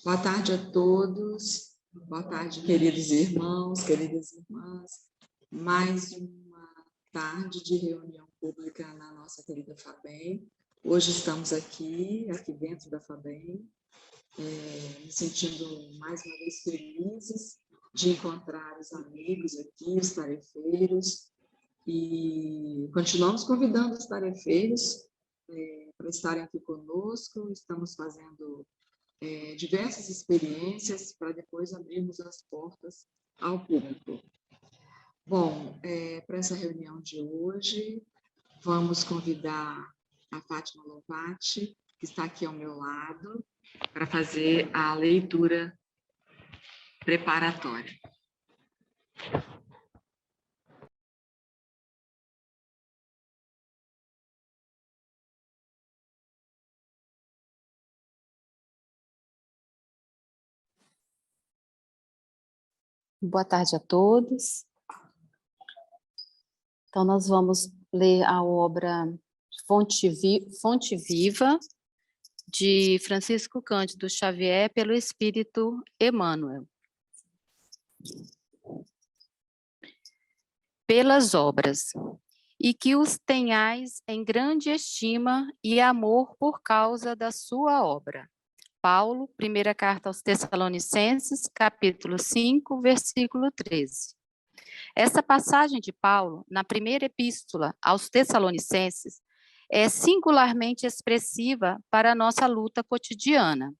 Boa tarde a todos, boa tarde, queridos irmãos, queridas irmãs. Mais uma tarde de reunião pública na nossa querida FABEM. Hoje estamos aqui dentro da FABEM, me sentindo mais uma vez felizes de encontrar os amigos aqui, os tarefeiros, e continuamos convidando os tarefeiros para estarem aqui conosco. Estamos fazendo diversas experiências para depois abrirmos as portas ao público. Bom, para essa reunião de hoje, vamos convidar a Fátima Lovati, que está aqui ao meu lado, para fazer a leitura preparatória. Boa tarde a todos. Então, nós vamos ler a obra Fonte Viva, de Francisco Cândido Xavier, pelo Espírito Emmanuel. Pelas obras, e que os tenhais em grande estima e amor por causa da sua obra. Paulo, primeira carta aos Tessalonicenses, capítulo 5, versículo 13. Essa passagem de Paulo, na primeira epístola aos Tessalonicenses, é singularmente expressiva para a nossa luta cotidiana.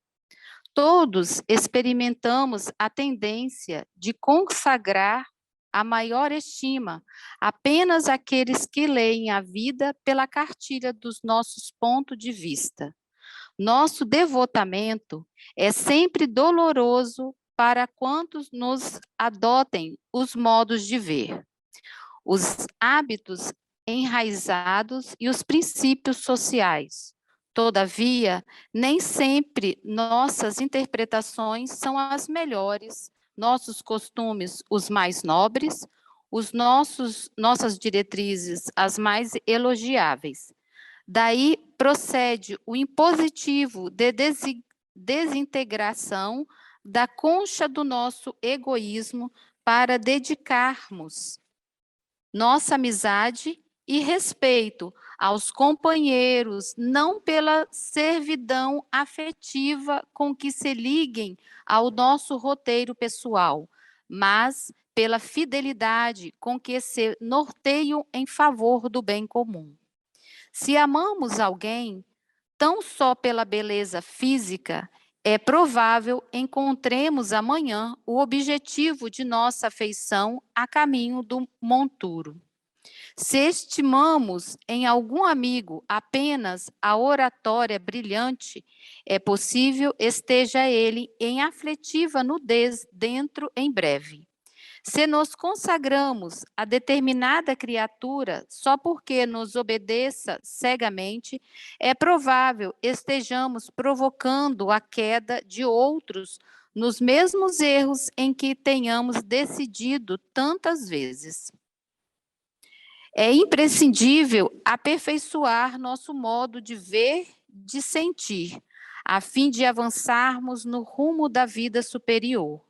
Todos experimentamos a tendência de consagrar a maior estima apenas àqueles que leem a vida pela cartilha dos nossos pontos de vista. Nosso devotamento é sempre doloroso para quantos nos adotem os modos de ver, os hábitos enraizados e os princípios sociais. Todavia, nem sempre nossas interpretações são as melhores, nossos costumes os mais nobres, nossas diretrizes as mais elogiáveis. Daí procede o impositivo de desintegração da concha do nosso egoísmo para dedicarmos nossa amizade e respeito aos companheiros, não pela servidão afetiva com que se liguem ao nosso roteiro pessoal, mas pela fidelidade com que se norteiam em favor do bem comum. Se amamos alguém, tão só pela beleza física, é provável encontremos amanhã o objetivo de nossa afeição a caminho do monturo. Se estimamos em algum amigo apenas a oratória brilhante, é possível esteja ele em afletiva nudez dentro em breve. Se nos consagramos a determinada criatura só porque nos obedeça cegamente, é provável estejamos provocando a queda de outros nos mesmos erros em que tenhamos decidido tantas vezes. É imprescindível aperfeiçoar nosso modo de ver, de sentir, a fim de avançarmos no rumo da vida superior.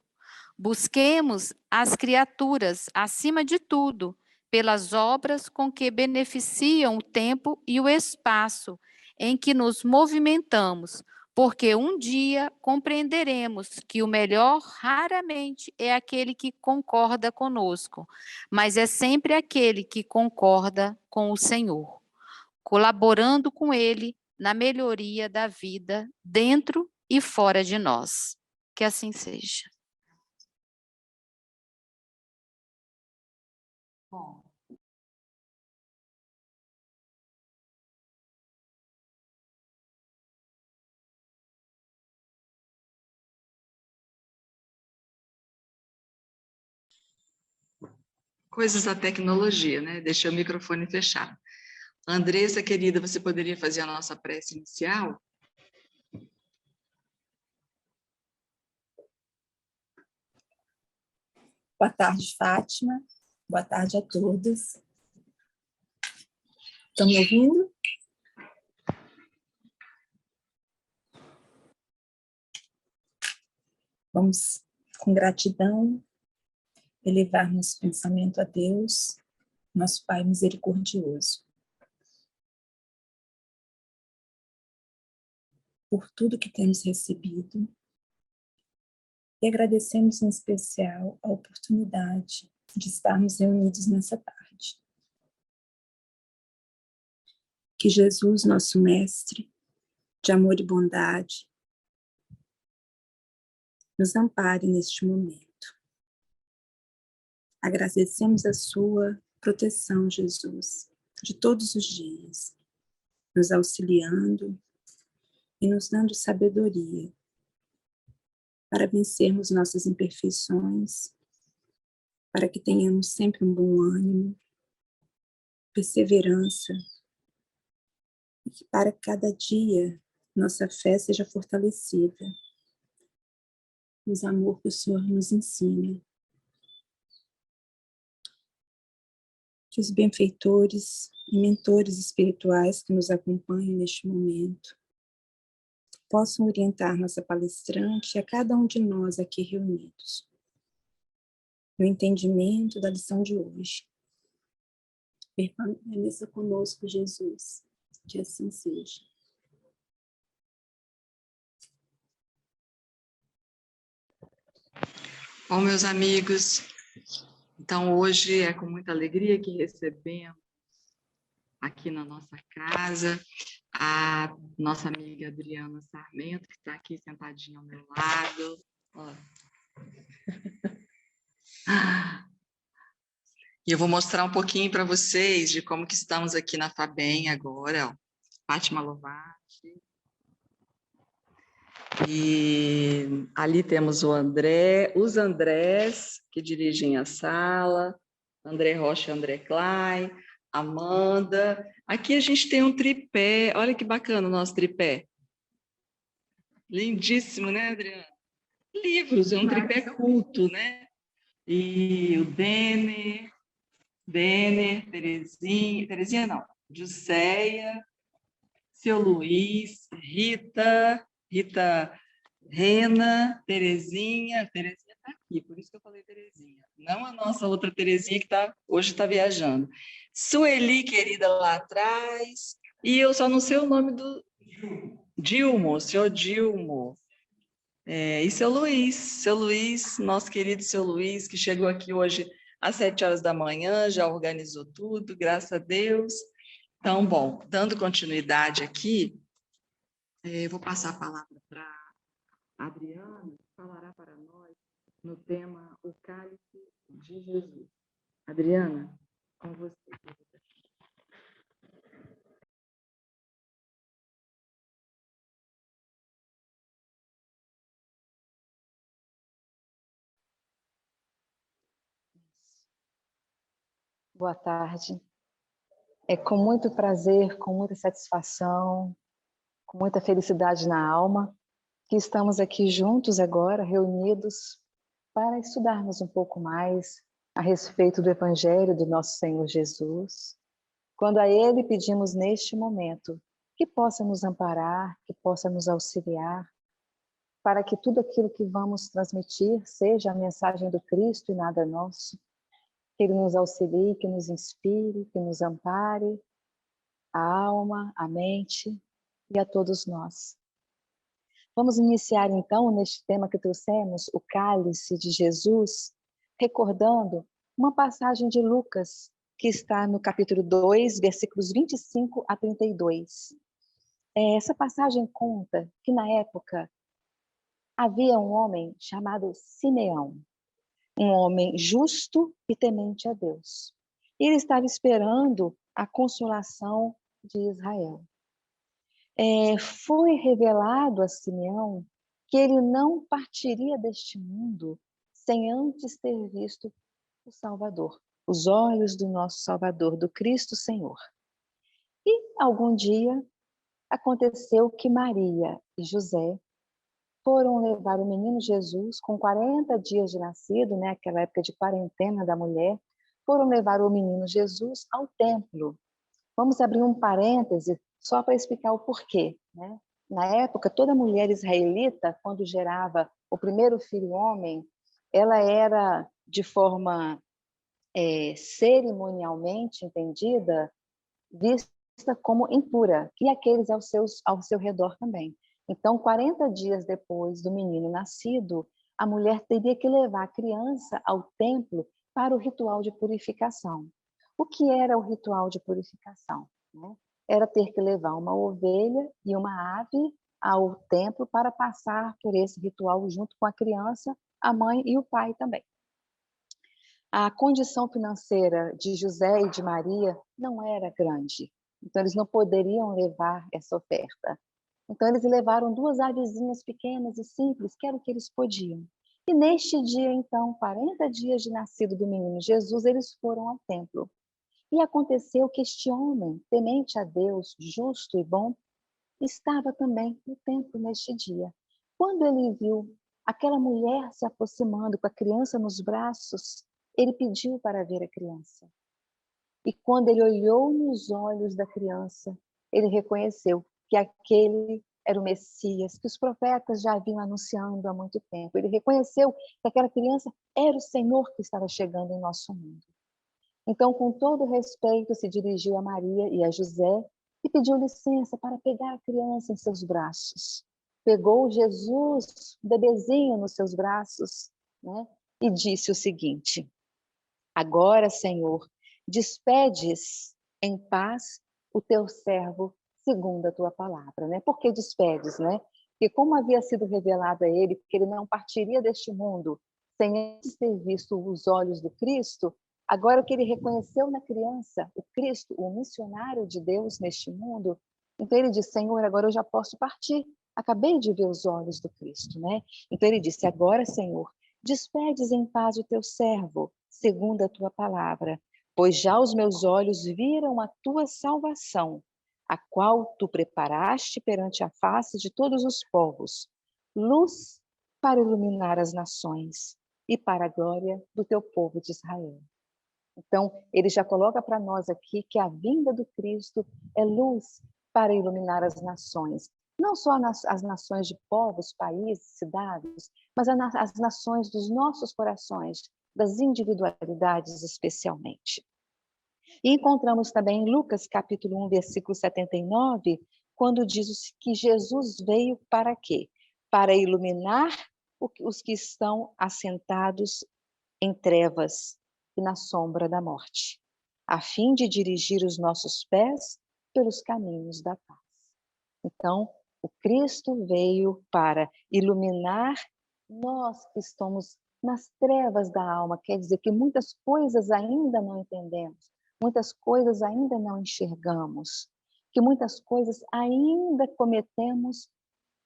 Busquemos as criaturas, acima de tudo, pelas obras com que beneficiam o tempo e o espaço em que nos movimentamos, porque um dia compreenderemos que o melhor raramente é aquele que concorda conosco, mas é sempre aquele que concorda com o Senhor, colaborando com Ele na melhoria da vida dentro e fora de nós. Que assim seja. Bom. Coisas da tecnologia, né? Deixei o microfone fechado. Andressa, querida, você poderia fazer a nossa prece inicial? Boa tarde, Fátima. Boa tarde a todos. Estão me ouvindo? Vamos, com gratidão, elevar nosso pensamento a Deus, nosso Pai misericordioso, por tudo que temos recebido, e agradecemos em especial a oportunidade de estarmos reunidos nessa tarde. Que Jesus, nosso Mestre, de amor e bondade, nos ampare neste momento. Agradecemos a sua proteção, Jesus, de todos os dias, nos auxiliando e nos dando sabedoria para vencermos nossas imperfeições, para que tenhamos sempre um bom ânimo, perseverança, e que para cada dia nossa fé seja fortalecida, nos amor que o Senhor nos ensina. Que os benfeitores e mentores espirituais que nos acompanham neste momento possam orientar nossa palestrante e a cada um de nós aqui reunidos no entendimento da lição de hoje. Permaneça conosco, Jesus, que assim seja. Bom, meus amigos, então hoje é com muita alegria que recebemos aqui na nossa casa a nossa amiga Adriana Sarmento, que está aqui sentadinha ao meu lado. Ó. E eu vou mostrar um pouquinho para vocês de como que estamos aqui na FABEM agora. Ó. Fátima Lovati. E ali temos o André, os Andrés, que dirigem a sala, André Rocha e André Klein, Amanda. Aqui a gente tem um tripé, olha que bacana o nosso tripé. Lindíssimo, né, Adriana? Livros, é um tripé culto, né? E o Denner, Terezinha não, Jusceia, seu Luiz, Rita Rena, Terezinha está aqui, por isso que eu falei Terezinha. Não a nossa outra Terezinha que hoje está viajando. Sueli, querida, lá atrás. E eu só não sei o nome do... Dilmo, o senhor Dilmo. E seu Luiz, nosso querido seu Luiz, que chegou aqui hoje às 7 horas da manhã, já organizou tudo, graças a Deus. Então, bom, dando continuidade aqui, vou passar a palavra para a Adriana, que falará para nós no tema O Cálice de Jesus. Adriana, com você. Boa tarde. É com muito prazer, com muita satisfação, com muita felicidade na alma, que estamos aqui juntos agora, reunidos, para estudarmos um pouco mais a respeito do Evangelho do nosso Senhor Jesus, quando a Ele pedimos neste momento que possa nos amparar, que possa nos auxiliar, para que tudo aquilo que vamos transmitir seja a mensagem do Cristo e nada nosso, que Ele nos auxilie, que nos inspire, que nos ampare, a alma, a mente e a todos nós. Vamos iniciar então neste tema que trouxemos, o cálice de Jesus, recordando uma passagem de Lucas, que está no capítulo 2, versículos 25 a 32. Essa passagem conta que na época havia um homem chamado Simeão, um homem justo e temente a Deus. Ele estava esperando a consolação de Israel. Foi revelado a Simeão que ele não partiria deste mundo sem antes ter visto o Salvador, os olhos do nosso Salvador, do Cristo Senhor. E algum dia aconteceu que Maria e José foram levar o menino Jesus, com 40 dias de nascido, né, aquela época de quarentena da mulher, foram levar o menino Jesus ao templo. Vamos abrir um parêntese só para explicar o porquê, né? Na época, toda mulher israelita, quando gerava o primeiro filho homem, ela era, de forma cerimonialmente entendida, vista como impura, e aqueles ao seu redor também. Então, 40 dias depois do menino nascido, a mulher teria que levar a criança ao templo para o ritual de purificação. O que era o ritual de purificação? Né? Era ter que levar uma ovelha e uma ave ao templo para passar por esse ritual junto com a criança, a mãe e o pai também. A condição financeira de José e de Maria não era grande, então eles não poderiam levar essa oferta. Então eles levaram 2 avezinhas pequenas e simples, que era o que eles podiam. E neste dia, então, 40 dias de nascido do menino Jesus, eles foram ao templo. E aconteceu que este homem, temente a Deus, justo e bom, estava também no templo neste dia. Quando ele viu aquela mulher se aproximando com a criança nos braços, ele pediu para ver a criança. E quando ele olhou nos olhos da criança, ele reconheceu que aquele era o Messias, que os profetas já haviam anunciando há muito tempo. Ele reconheceu que aquela criança era o Senhor que estava chegando em nosso mundo. Então, com todo respeito, se dirigiu a Maria e a José e pediu licença para pegar a criança em seus braços. Pegou Jesus, o bebezinho, nos seus braços, né? E disse o seguinte: agora, Senhor, despedes em paz o teu servo segundo a tua palavra, né? Por que despedes, né? Porque como havia sido revelado a ele que ele não partiria deste mundo sem antes ter visto os olhos do Cristo, agora que ele reconheceu na criança o Cristo, o missionário de Deus neste mundo, então ele disse: Senhor, agora eu já posso partir. Acabei de ver os olhos do Cristo, né? Então ele disse: agora, Senhor, despedes em paz o teu servo, segundo a tua palavra, pois já os meus olhos viram a tua salvação, a qual tu preparaste perante a face de todos os povos, luz para iluminar as nações e para a glória do teu povo de Israel. Então, ele já coloca para nós aqui que a vinda do Cristo é luz para iluminar as nações. Não só as nações de povos, países, cidades, mas as nações dos nossos corações, das individualidades especialmente. E encontramos também em Lucas capítulo 1, versículo 79, quando diz que Jesus veio para quê? Para iluminar os que estão assentados em trevas e na sombra da morte, a fim de dirigir os nossos pés pelos caminhos da paz. Então, o Cristo veio para iluminar nós que estamos nas trevas da alma, quer dizer que muitas coisas ainda não entendemos, muitas coisas ainda não enxergamos, que muitas coisas ainda cometemos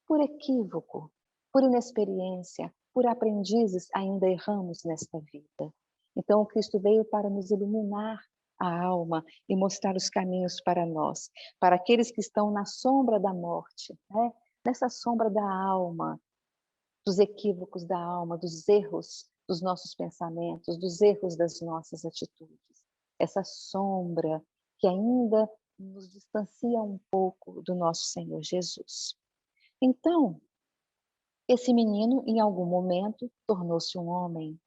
por equívoco, por inexperiência, por aprendizes ainda erramos nesta vida. Então, o Cristo veio para nos iluminar a alma e mostrar os caminhos para nós, para aqueles que estão na sombra da morte, né? Nessa sombra da alma, dos equívocos da alma, dos erros dos nossos pensamentos, dos erros das nossas atitudes. Essa sombra que ainda nos distancia um pouco do nosso Senhor Jesus. Então, esse menino, em algum momento, tornou-se um homem.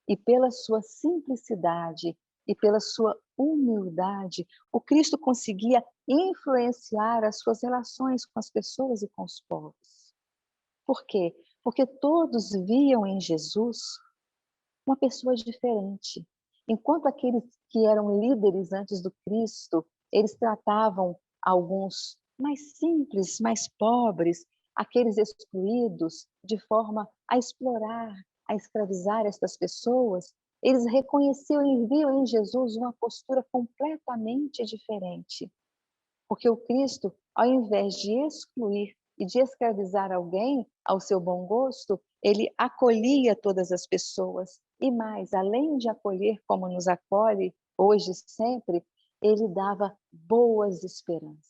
E pela sua simplicidade e pela sua humildade, o Cristo conseguia influenciar as suas relações com as pessoas e com os povos. Por quê? Porque todos viam em Jesus uma pessoa diferente. Enquanto aqueles que eram líderes antes do Cristo, eles tratavam alguns mais simples, mais pobres, aqueles excluídos, de forma a explorar, a escravizar estas pessoas, eles reconheciam e viam em Jesus uma postura completamente diferente. Porque o Cristo, ao invés de excluir e de escravizar alguém ao seu bom gosto, ele acolhia todas as pessoas. E mais, além de acolher como nos acolhe hoje e sempre, ele dava boas esperanças.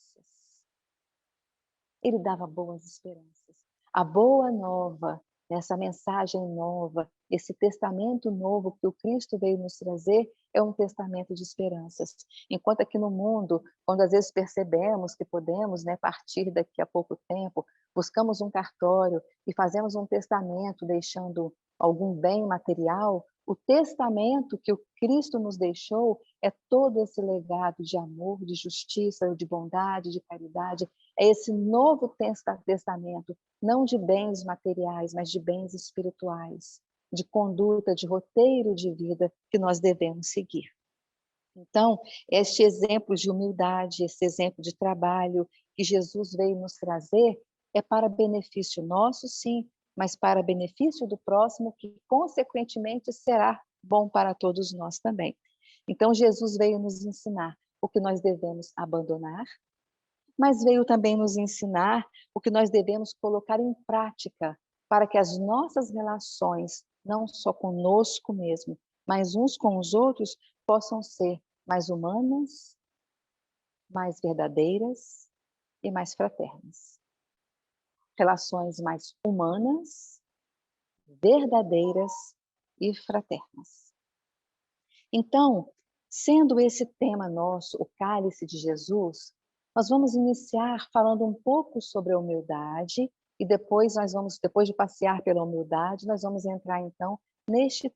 Ele dava boas esperanças. A boa nova Essa mensagem nova, esse testamento novo que o Cristo veio nos trazer, é um testamento de esperanças. Enquanto aqui no mundo, quando às vezes percebemos que podemos, né, partir daqui a pouco tempo, buscamos um cartório e fazemos um testamento deixando algum bem material, o testamento que o Cristo nos deixou é todo esse legado de amor, de justiça, de bondade, de caridade. É esse novo testamento, não de bens materiais, mas de bens espirituais, de conduta, de roteiro de vida que nós devemos seguir. Então, este exemplo de humildade, esse exemplo de trabalho que Jesus veio nos trazer, é para benefício nosso, sim, mas para benefício do próximo, que consequentemente será bom para todos nós também. Então, Jesus veio nos ensinar o que nós devemos abandonar, mas veio também nos ensinar o que nós devemos colocar em prática para que as nossas relações, não só conosco mesmo, mas uns com os outros, possam ser mais humanas, mais verdadeiras e mais fraternas. Relações mais humanas, verdadeiras e fraternas. Então, sendo esse tema nosso, o cálice de Jesus, nós vamos iniciar falando um pouco sobre a humildade e depois depois de passear pela humildade, nós vamos entrar então nesse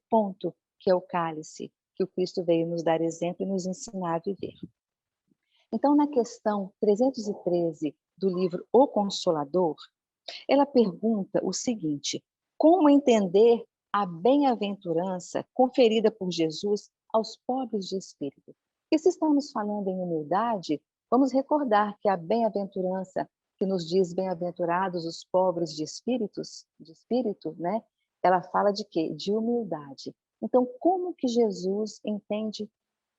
ponto que é o cálice, que o Cristo veio nos dar exemplo e nos ensinar a viver. Então, na questão 313 do livro O Consolador, ela pergunta o seguinte: como entender a bem-aventurança conferida por Jesus aos pobres de espírito? E se estamos falando em humildade, vamos recordar que a bem-aventurança que nos diz bem-aventurados os pobres de espírito, né? Ela fala de quê? De humildade. Então, como que Jesus entende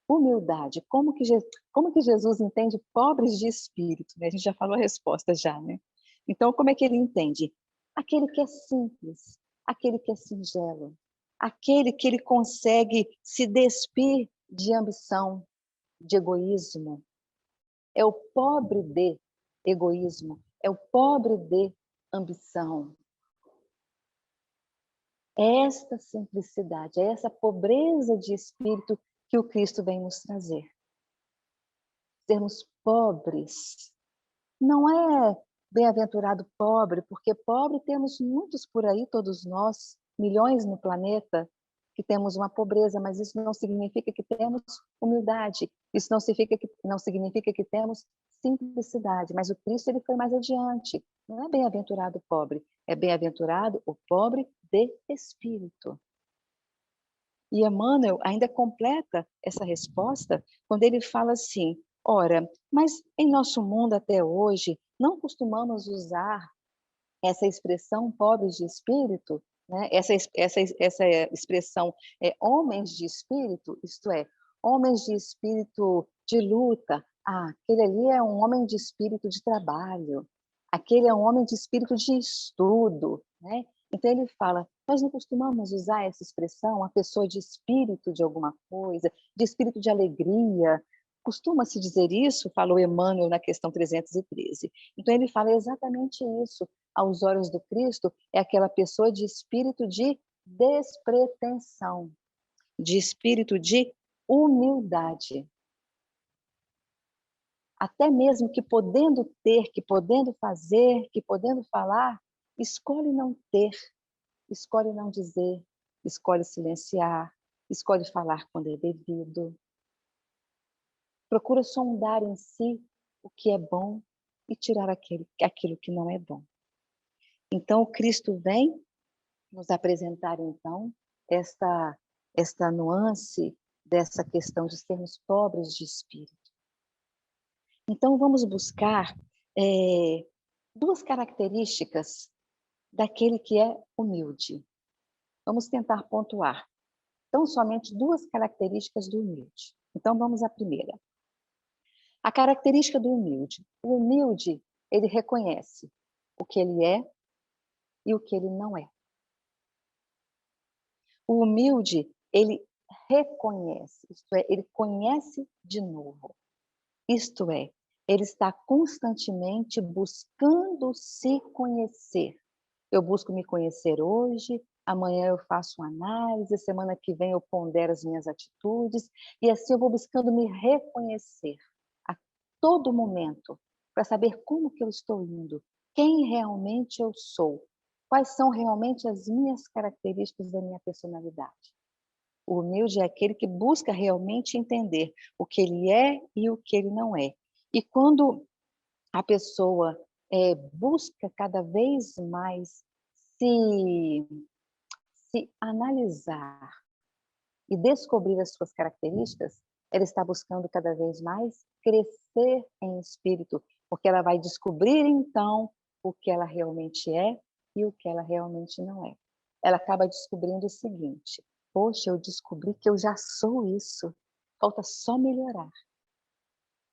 humildade? Como que Jesus entende pobres de espírito? A gente já falou a resposta já, né? Então, como é que ele entende? Aquele que é simples, aquele que é singelo, aquele que ele consegue se despir de ambição, de egoísmo. É o pobre de egoísmo, é o pobre de ambição. É esta simplicidade, é essa pobreza de espírito que o Cristo vem nos trazer. Sermos pobres não é bem-aventurado pobre, porque pobre temos muitos por aí, todos nós, milhões no planeta, que temos uma pobreza, mas isso não significa que temos humildade, isso não significa que temos simplicidade, mas o Cristo ele foi mais adiante. Não é bem-aventurado pobre, é bem-aventurado o pobre de espírito. E Emmanuel ainda completa essa resposta quando ele fala assim: ora, mas em nosso mundo até hoje não costumamos usar essa expressão pobres de espírito, né? Essa expressão é homens de espírito, isto é, homens de espírito de luta. Ah, aquele ali é um homem de espírito de trabalho, aquele é um homem de espírito de estudo, né? Então ele fala, nós não costumamos usar essa expressão, a pessoa de espírito de alguma coisa, de espírito de alegria. Costuma-se dizer isso, falou Emmanuel na questão 313. Então ele fala exatamente isso. Aos olhos do Cristo, é aquela pessoa de espírito de despretensão, de espírito de humildade. Até mesmo que podendo ter, que podendo fazer, que podendo falar, escolhe não ter, escolhe não dizer, escolhe silenciar, escolhe falar quando é devido. Procura sondar em si o que é bom e tirar aquilo que não é bom. Então, o Cristo vem nos apresentar, então, esta nuance dessa questão de sermos pobres de espírito. Então, vamos buscar duas características daquele que é humilde. Vamos tentar pontuar. Então, somente duas características do humilde. Então, vamos à primeira. A característica do humilde. O humilde, ele reconhece o que ele é e o que ele não é. O humilde, ele reconhece, isto é, ele conhece de novo. Isto é, ele está constantemente buscando se conhecer. Eu busco me conhecer hoje, amanhã eu faço uma análise, semana que vem eu pondero as minhas atitudes, e assim eu vou buscando me reconhecer a todo momento, para saber como que eu estou indo, quem realmente eu sou, quais são realmente as minhas características da minha personalidade. O humilde é aquele que busca realmente entender o que ele é e o que ele não é. E quando a pessoa busca cada vez mais se, se analisar e descobrir as suas características, ela está buscando cada vez mais crescer em espírito, porque ela vai descobrir então o que ela realmente é e o que ela realmente não é. Ela acaba descobrindo o seguinte: poxa, eu descobri que eu já sou isso, falta só melhorar.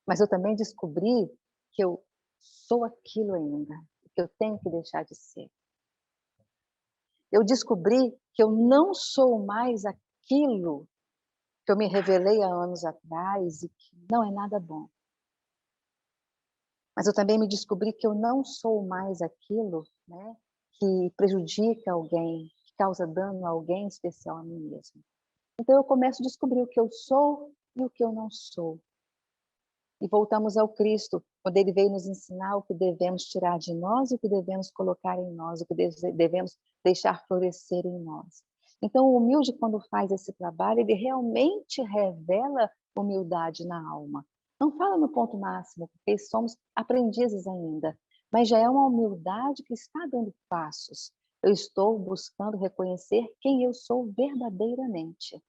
Mas eu também descobri que eu sou aquilo ainda, que eu tenho que deixar de ser. Eu descobri que eu não sou mais aquilo que eu me revelei há anos atrás e que não é nada bom. Mas eu também me descobri que eu não sou mais aquilo, né, que prejudica alguém, que causa dano a alguém, em especial a mim mesmo. Então eu começo a descobrir o que eu sou e o que eu não sou. E voltamos ao Cristo, quando ele veio nos ensinar o que devemos tirar de nós e o que devemos colocar em nós, o que devemos deixar florescer em nós. Então, o humilde, quando faz esse trabalho, ele realmente revela humildade na alma. Não fala no ponto máximo, porque somos aprendizes ainda, mas já é uma humildade que está dando passos. Eu estou buscando reconhecer quem eu sou verdadeiramente.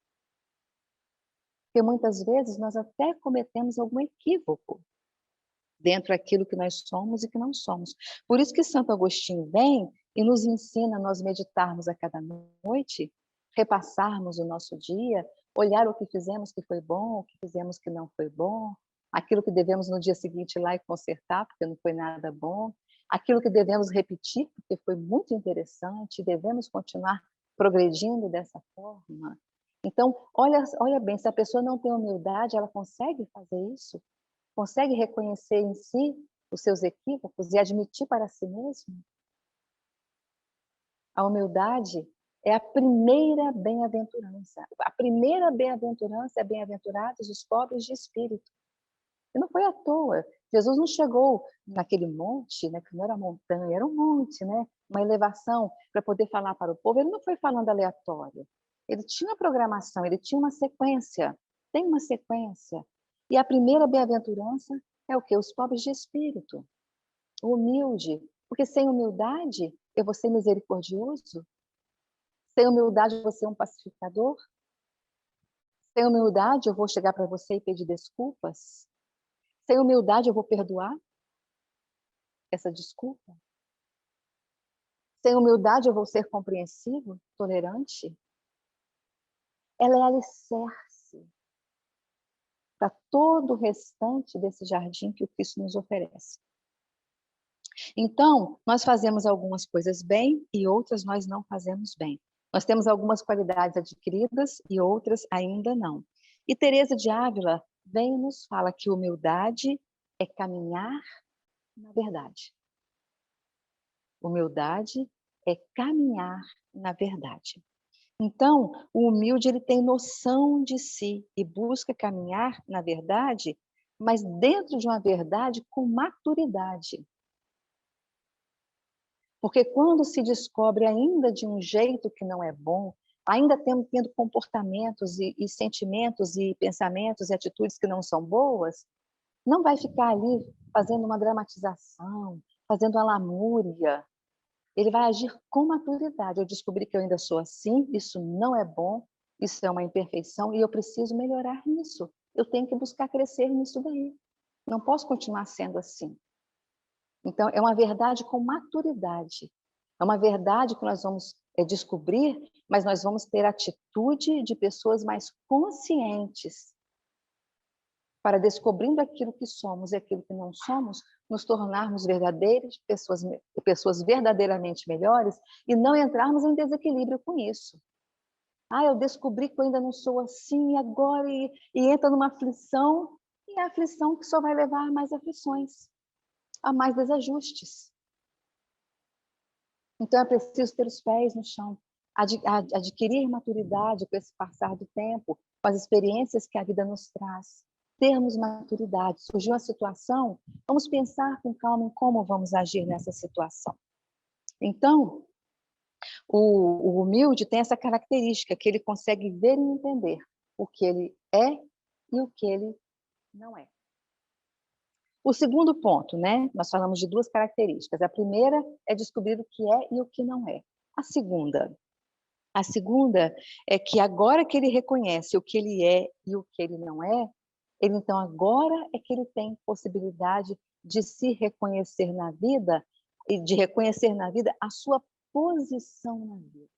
Porque muitas vezes nós até cometemos algum equívoco dentro daquilo que nós somos e que não somos. Por isso que Santo Agostinho vem e nos ensina a nós meditarmos a cada noite, repassarmos o nosso dia, olhar o que fizemos que foi bom, o que fizemos que não foi bom, aquilo que devemos no dia seguinte ir lá e consertar, porque não foi nada bom, aquilo que devemos repetir, porque foi muito interessante, devemos continuar progredindo dessa forma. Então, olha bem, se a pessoa não tem humildade, ela consegue fazer isso? Consegue reconhecer em si os seus equívocos e admitir para si mesmo? A humildade é a primeira bem-aventurança. A primeira bem-aventurança é bem-aventurados os pobres de espírito. E não foi à toa. Jesus não chegou naquele monte, né, que não era montanha, era um monte, né, uma elevação, para poder falar para o povo. Ele não foi falando aleatório. Ele tinha programação, ele tinha uma sequência. Tem uma sequência. E a primeira bem-aventurança é o quê? Os pobres de espírito. O humilde. Porque sem humildade, eu vou ser misericordioso. Sem humildade, eu vou ser um pacificador. Sem humildade, eu vou chegar para você e pedir desculpas. Sem humildade, eu vou perdoar essa desculpa. Sem humildade, eu vou ser compreensivo, tolerante. Ela é alicerce para todo o restante desse jardim que o Cristo nos oferece. Então, nós fazemos algumas coisas bem e outras nós não fazemos bem. Nós temos algumas qualidades adquiridas e outras ainda não. E Teresa de Ávila vem e nos fala que humildade é caminhar na verdade. Humildade é caminhar na verdade. Então, o humilde ele tem noção de si e busca caminhar na verdade, mas dentro de uma verdade com maturidade. Porque quando se descobre ainda de um jeito que não é bom, ainda tendo comportamentos e sentimentos e pensamentos e atitudes que não são boas, não vai ficar ali fazendo uma dramatização, fazendo uma lamúria. Ele vai agir com maturidade. Eu descobri que eu ainda sou assim, isso não é bom, isso é uma imperfeição e eu preciso melhorar nisso. Eu tenho que buscar crescer nisso daí. Não posso continuar sendo assim. Então, é uma verdade com maturidade. É uma verdade que nós vamos descobrir, mas nós vamos ter atitude de pessoas mais conscientes para, descobrindo aquilo que somos e aquilo que não somos, nos tornarmos verdadeiras pessoas verdadeiramente melhores e não entrarmos em desequilíbrio com isso. Eu descobri que eu ainda não sou assim agora e entra numa aflição, e é a aflição que só vai levar a mais aflições, a mais desajustes. Então é preciso ter os pés no chão, adquirir maturidade com esse passar do tempo, com as experiências que a vida nos traz. Termos maturidade. Surgiu uma situação, vamos pensar com calma em como vamos agir nessa situação. Então, o humilde tem essa característica, que ele consegue ver e entender o que ele é e o que ele não é. O segundo ponto, né? Nós falamos de duas características. A primeira é descobrir o que é e o que não é. A segunda é que agora que ele reconhece o que ele é e o que ele não é, ele então agora é que ele tem possibilidade de se reconhecer na vida e de reconhecer na vida a sua posição na vida.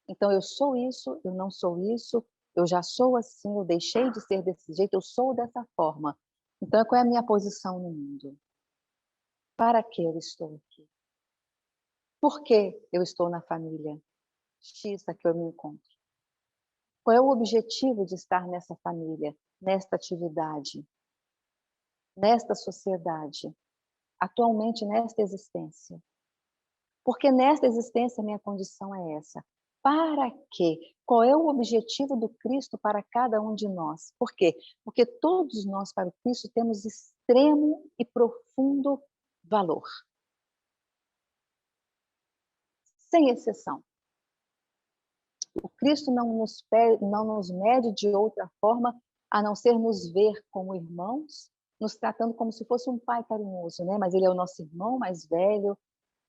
Então eu sou isso, eu não sou isso, eu já sou assim, eu deixei de ser desse jeito, eu sou dessa forma. Então qual é a minha posição no mundo? Para que eu estou aqui? Por que eu estou na família X a que eu me encontro? Qual é o objetivo de estar nessa família, nesta atividade, nesta sociedade, atualmente nesta existência? Porque nesta existência minha condição é essa. Para quê? Qual é o objetivo do Cristo para cada um de nós? Por quê? Porque todos nós para o Cristo temos extremo e profundo valor. Sem exceção. O Cristo não nos mede de outra forma a não ser nos ver como irmãos, nos tratando como se fosse um pai carinhoso, né? Mas ele é o nosso irmão mais velho,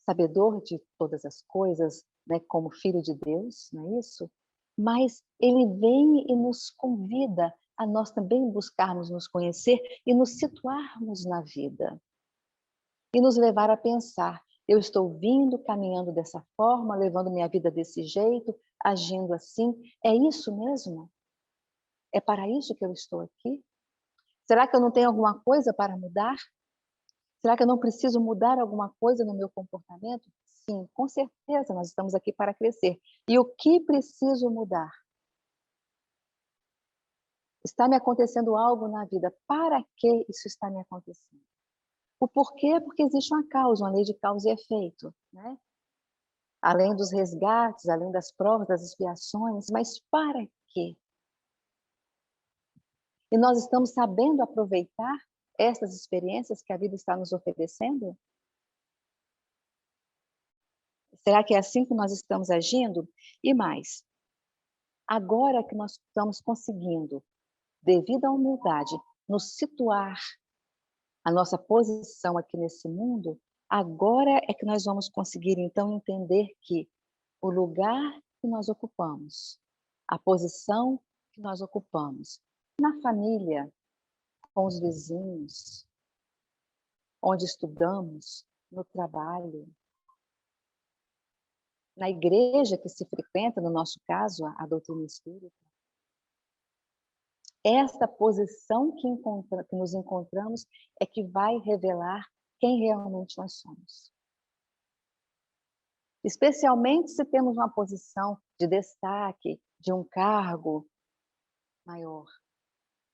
sabedor de todas as coisas, né? Como filho de Deus, não é isso? Mas ele vem e nos convida a nós também buscarmos nos conhecer e nos situarmos na vida. E nos levar a pensar, eu estou vindo, caminhando dessa forma, levando minha vida desse jeito, agindo assim, é isso mesmo? É para isso que eu estou aqui? Será que eu não tenho alguma coisa para mudar? Será que eu não preciso mudar alguma coisa no meu comportamento? Sim, com certeza, nós estamos aqui para crescer. E o que preciso mudar? Está me acontecendo algo na vida. Para que isso está me acontecendo? O porquê? Porque existe uma causa, uma lei de causa e efeito, né? Além dos resgates, além das provas, das expiações, mas para quê? E nós estamos sabendo aproveitar essas experiências que a vida está nos oferecendo? Será que é assim que nós estamos agindo? E mais, agora que nós estamos conseguindo, devido à humildade, nos situar a nossa posição aqui nesse mundo, agora é que nós vamos conseguir então entender que o lugar que nós ocupamos, a posição que nós ocupamos, na família, com os vizinhos, onde estudamos, no trabalho, na igreja que se frequenta, no nosso caso, a doutrina espírita. Esta posição que nos encontramos é que vai revelar quem realmente nós somos. Especialmente se temos uma posição de destaque, de um cargo maior.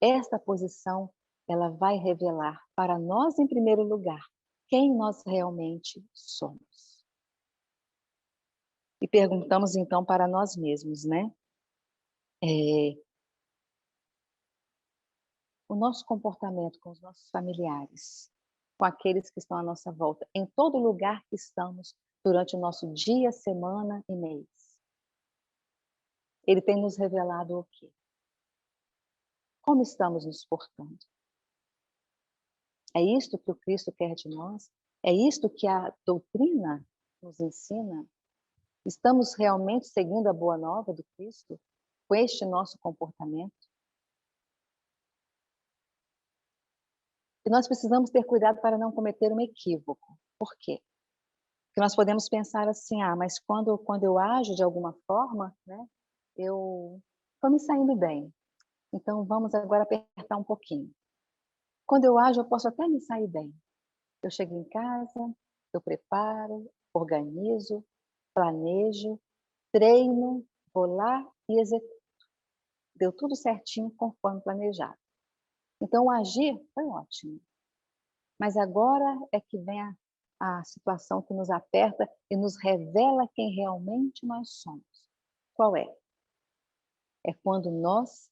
Esta posição, ela vai revelar para nós, em primeiro lugar, quem nós realmente somos. E perguntamos então para nós mesmos, né? O nosso comportamento com os nossos familiares, com aqueles que estão à nossa volta, em todo lugar que estamos durante o nosso dia, semana e mês. Ele tem nos revelado o quê? Como estamos nos portando? É isto que o Cristo quer de nós? É isto que a doutrina nos ensina? Estamos realmente seguindo a boa nova do Cristo com este nosso comportamento? E nós precisamos ter cuidado para não cometer um equívoco. Por quê? Porque nós podemos pensar assim, mas quando eu ajo de alguma forma, né, eu estou me saindo bem. Então vamos agora apertar um pouquinho. Quando eu ajo, eu posso até me sair bem. Eu chego em casa, eu preparo, organizo, planejo, treino, vou lá e executo. Deu tudo certinho conforme planejado. Então, o agir foi ótimo. Mas agora é que vem a situação que nos aperta e nos revela quem realmente nós somos. Qual é? É quando nós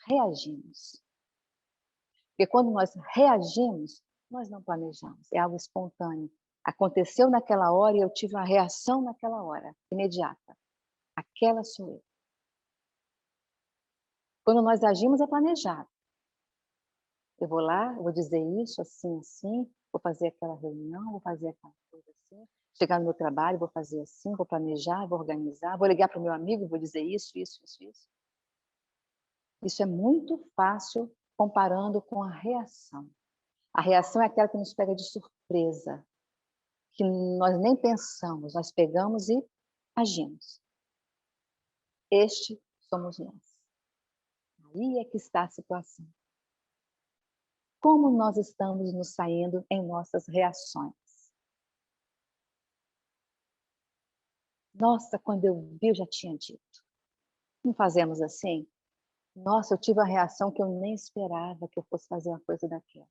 reagimos. Porque quando nós reagimos, nós não planejamos, é algo espontâneo. Aconteceu naquela hora e eu tive uma reação naquela hora, imediata. Aquela sou eu. Quando nós agimos é planejado. Eu vou lá, eu vou dizer isso, assim, assim, vou fazer aquela reunião, vou fazer aquela coisa assim, chegar no meu trabalho, vou fazer assim, vou planejar, vou organizar, vou ligar para o meu amigo, vou dizer isso, isso, isso, isso. Isso é muito fácil comparando com a reação. A reação é aquela que nos pega de surpresa, que nós nem pensamos, nós pegamos e agimos. Este somos nós. Aí é que está a situação. Como nós estamos nos saindo em nossas reações? Nossa, quando eu vi, eu já tinha dito. Não fazemos assim? Nossa, eu tive uma reação que eu nem esperava que eu fosse fazer uma coisa daquela.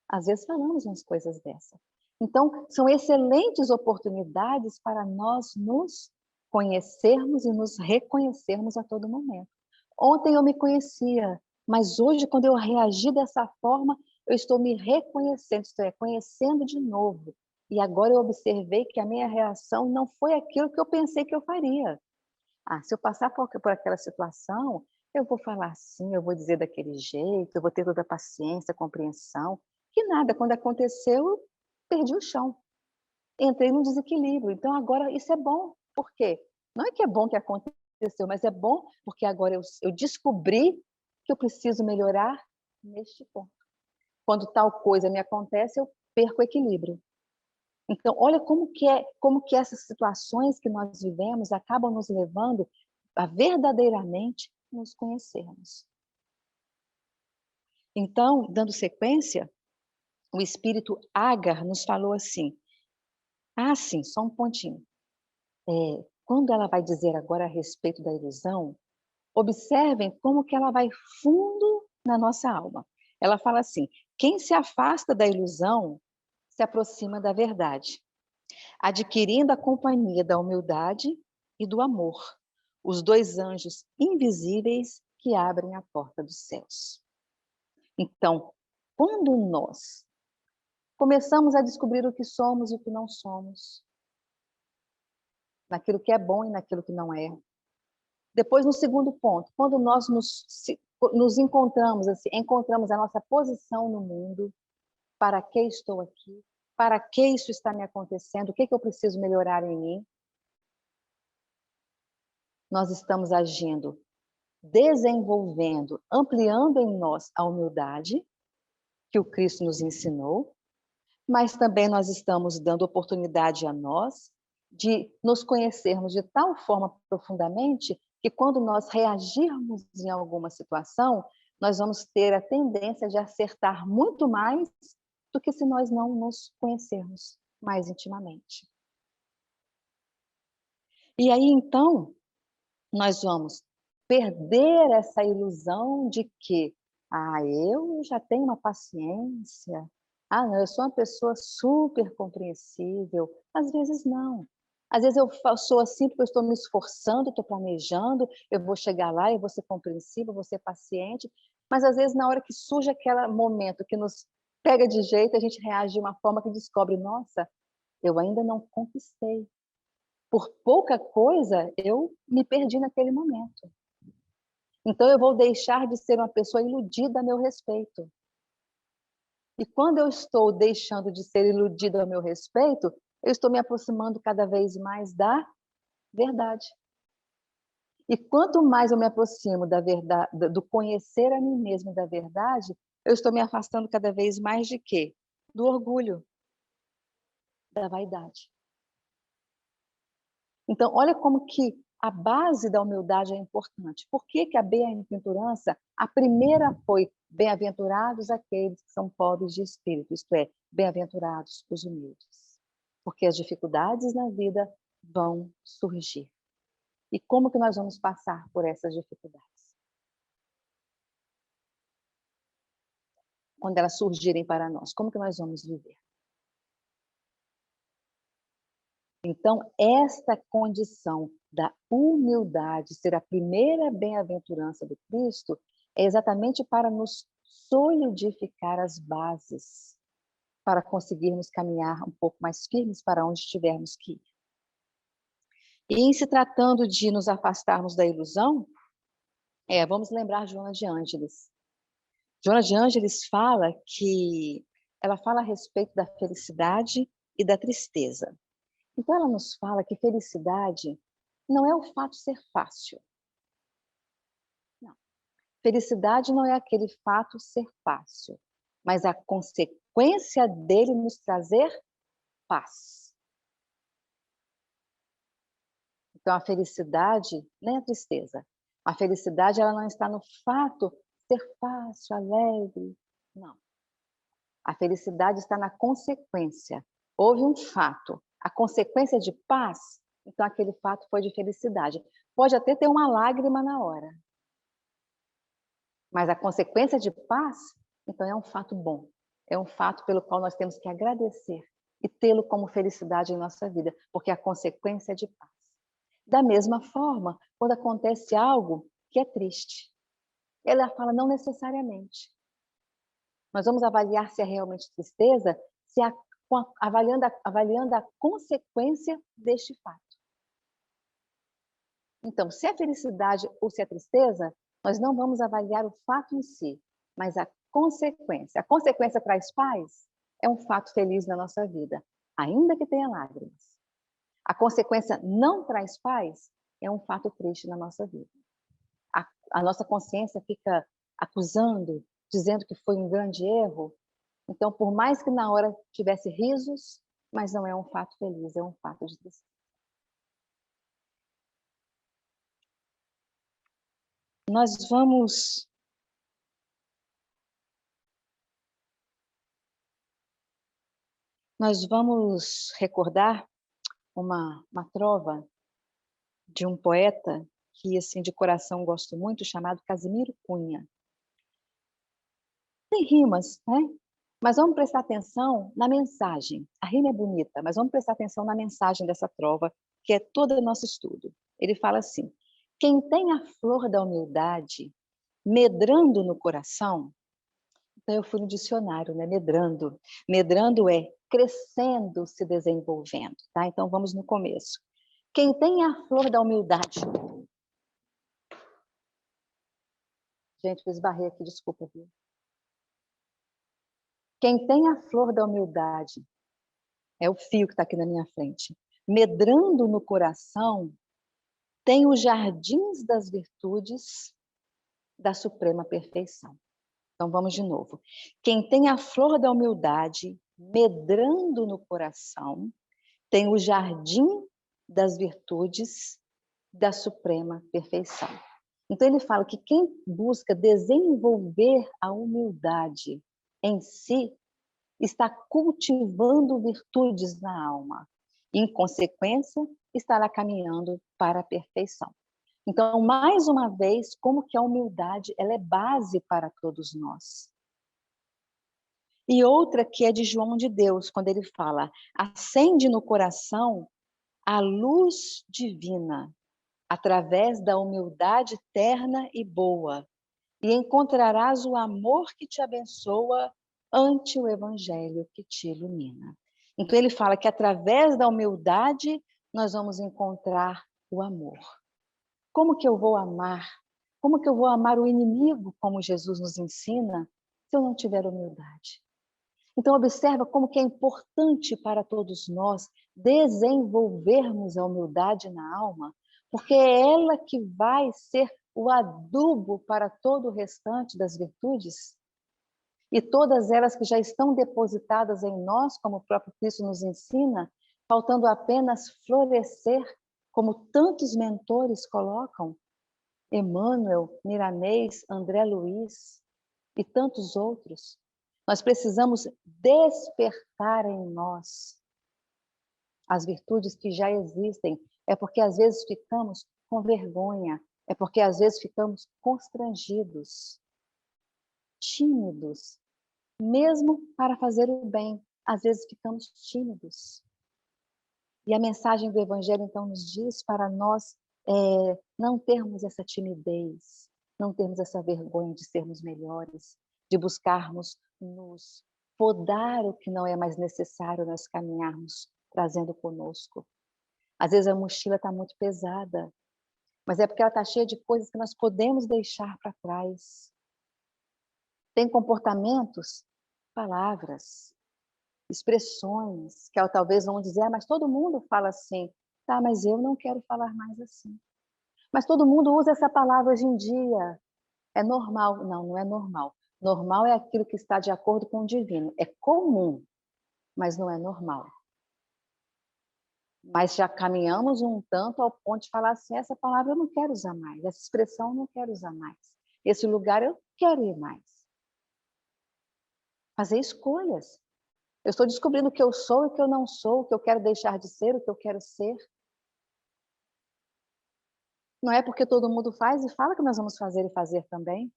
Às vezes falamos umas coisas dessa. Então, são excelentes oportunidades para nós nos conhecermos e nos reconhecermos a todo momento. Ontem eu me conhecia, mas hoje, quando eu reagi dessa forma, eu estou me reconhecendo, estou conhecendo de novo. E agora eu observei que a minha reação não foi aquilo que eu pensei que eu faria. Se eu passar por aquela situação, eu vou falar assim, eu vou dizer daquele jeito, eu vou ter toda a paciência, compreensão. Que nada, quando aconteceu, eu perdi o chão. Entrei num desequilíbrio. Então, agora, isso é bom. Por quê? Não é que é bom que aconteceu, mas é bom porque agora eu descobri que eu preciso melhorar neste ponto. Quando tal coisa me acontece, eu perco o equilíbrio. Então, olha como que essas situações que nós vivemos acabam nos levando a verdadeiramente nos conhecermos. Então, dando sequência, o espírito Agar nos falou assim, sim, só um pontinho. Quando ela vai dizer agora a respeito da ilusão, observem como que ela vai fundo na nossa alma. Ela fala assim, quem se afasta da ilusão se aproxima da verdade, adquirindo a companhia da humildade e do amor, os dois anjos invisíveis que abrem a porta dos céus. Então, quando nós começamos a descobrir o que somos e o que não somos, naquilo que é bom e naquilo que não é. Depois, no segundo ponto, quando nós nos encontramos, assim, encontramos a nossa posição no mundo, para que estou aqui, para que isso está me acontecendo, o que eu preciso melhorar em mim, nós estamos agindo, desenvolvendo, ampliando em nós a humildade que o Cristo nos ensinou, mas também nós estamos dando oportunidade a nós de nos conhecermos de tal forma profundamente que quando nós reagirmos em alguma situação, nós vamos ter a tendência de acertar muito mais do que se nós não nos conhecermos mais intimamente. E aí, então, nós vamos perder essa ilusão de que, eu já tenho uma paciência, não, eu sou uma pessoa super compreensível. Às vezes não. Às vezes eu sou assim porque eu estou me esforçando, estou planejando, eu vou chegar lá, eu vou ser compreensiva, eu vou ser paciente, mas às vezes na hora que surge aquele momento que nos pega de jeito, a gente reage de uma forma que descobre, nossa, eu ainda não conquistei. Por pouca coisa, eu me perdi naquele momento. Então, eu vou deixar de ser uma pessoa iludida a meu respeito. E quando eu estou deixando de ser iludida a meu respeito, eu estou me aproximando cada vez mais da verdade. E quanto mais eu me aproximo da verdade, do conhecer a mim mesmo da verdade, eu estou me afastando cada vez mais de quê? Do orgulho, da vaidade. Então, olha como que a base da humildade é importante. Por que que a bem-aventurança, a primeira foi bem-aventurados aqueles que são pobres de espírito, isto é, bem-aventurados os humildes. Porque as dificuldades na vida vão surgir. E como que nós vamos passar por essas dificuldades? Quando elas surgirem para nós, como que nós vamos viver? Então, esta condição da humildade ser a primeira bem-aventurança do Cristo é exatamente para nos solidificar as bases, para conseguirmos caminhar um pouco mais firmes para onde tivermos que ir. E em se tratando de nos afastarmos da ilusão, vamos lembrar Joana de Ângeles. Joana de Ângeles ela fala a respeito da felicidade e da tristeza. Então ela nos fala que felicidade não é o fato de ser fácil. Não. Felicidade não é aquele fato ser fácil, mas a consequência dele nos trazer paz. Então a felicidade nem a tristeza. A felicidade ela não está no fato de ser fácil, alegre. Não. A felicidade está na consequência. Houve um fato. A consequência de paz, então aquele fato foi de felicidade. Pode até ter uma lágrima na hora. Mas a consequência de paz, então é um fato bom. É um fato pelo qual nós temos que agradecer e tê-lo como felicidade em nossa vida, porque a consequência é de paz. Da mesma forma, quando acontece algo que é triste, ela fala não necessariamente. Nós vamos avaliar se é realmente tristeza, avaliando a consequência deste fato. Então, se é felicidade ou se é tristeza, nós não vamos avaliar o fato em si, mas a consequência. A consequência traz paz, é um fato feliz na nossa vida, ainda que tenha lágrimas. A consequência não traz paz, é um fato triste na nossa vida. A nossa consciência fica acusando, dizendo que foi um grande erro. Então, por mais que na hora tivesse risos, mas não é um fato feliz, é um fato de tristeza. Nós vamos recordar uma trova de um poeta que, assim, de coração gosto muito, chamado Casimiro Cunha. Tem rimas, né? Mas vamos prestar atenção na mensagem. A rima é bonita, mas vamos prestar atenção na mensagem dessa trova, que é todo o nosso estudo. Ele fala assim: quem tem a flor da humildade medrando no coração, então eu fui no dicionário, né? Medrando. Medrando é crescendo, se desenvolvendo, tá? Então vamos no começo. Quem tem a flor da humildade. Gente, eu esbarrei aqui, desculpa, viu? Quem tem a flor da humildade, é o fio que está aqui na minha frente, medrando no coração, tem os jardins das virtudes da suprema perfeição. Então vamos de novo. Quem tem a flor da humildade, medrando no coração, tem o jardim das virtudes da suprema perfeição. Então ele fala que quem busca desenvolver a humildade em si, está cultivando virtudes na alma. Em consequência, estará caminhando para a perfeição. Então, mais uma vez, como que a humildade ela é base para todos nós. E outra que é de João de Deus, quando ele fala: acende no coração a luz divina, através da humildade terna e boa, e encontrarás o amor que te abençoa ante o evangelho que te ilumina. Então ele fala que através da humildade nós vamos encontrar o amor. Como que eu vou amar? Como que eu vou amar o inimigo, como Jesus nos ensina, se eu não tiver humildade? Então observa como que é importante para todos nós desenvolvermos a humildade na alma, porque é ela que vai ser o adubo para todo o restante das virtudes. E todas elas que já estão depositadas em nós, como o próprio Cristo nos ensina, faltando apenas florescer, como tantos mentores colocam, Emmanuel, Miramês, André Luiz e tantos outros. Nós precisamos despertar em nós as virtudes que já existem. É porque às vezes ficamos com vergonha, é porque às vezes ficamos constrangidos, tímidos, mesmo para fazer o bem, às vezes ficamos tímidos. E a mensagem do Evangelho, então, nos diz para nós não termos essa timidez, não termos essa vergonha de sermos melhores, de buscarmos nos podar o que não é mais necessário nós caminharmos, trazendo conosco. Às vezes a mochila está muito pesada, mas é porque ela está cheia de coisas que nós podemos deixar para trás. Tem comportamentos, palavras, expressões que talvez vão dizer, mas todo mundo fala assim. Tá, mas eu não quero falar mais assim. Mas todo mundo usa essa palavra hoje em dia. É normal. Não, não é normal. Normal é aquilo que está de acordo com o divino. É comum, mas não é normal. Mas já caminhamos um tanto ao ponto de falar assim, essa palavra eu não quero usar mais, essa expressão eu não quero usar mais, esse lugar eu quero ir mais. Fazer escolhas. Eu estou descobrindo o que eu sou e o que eu não sou, o que eu quero deixar de ser, o que eu quero ser. Não é porque todo mundo faz e fala que nós vamos fazer e fazer também.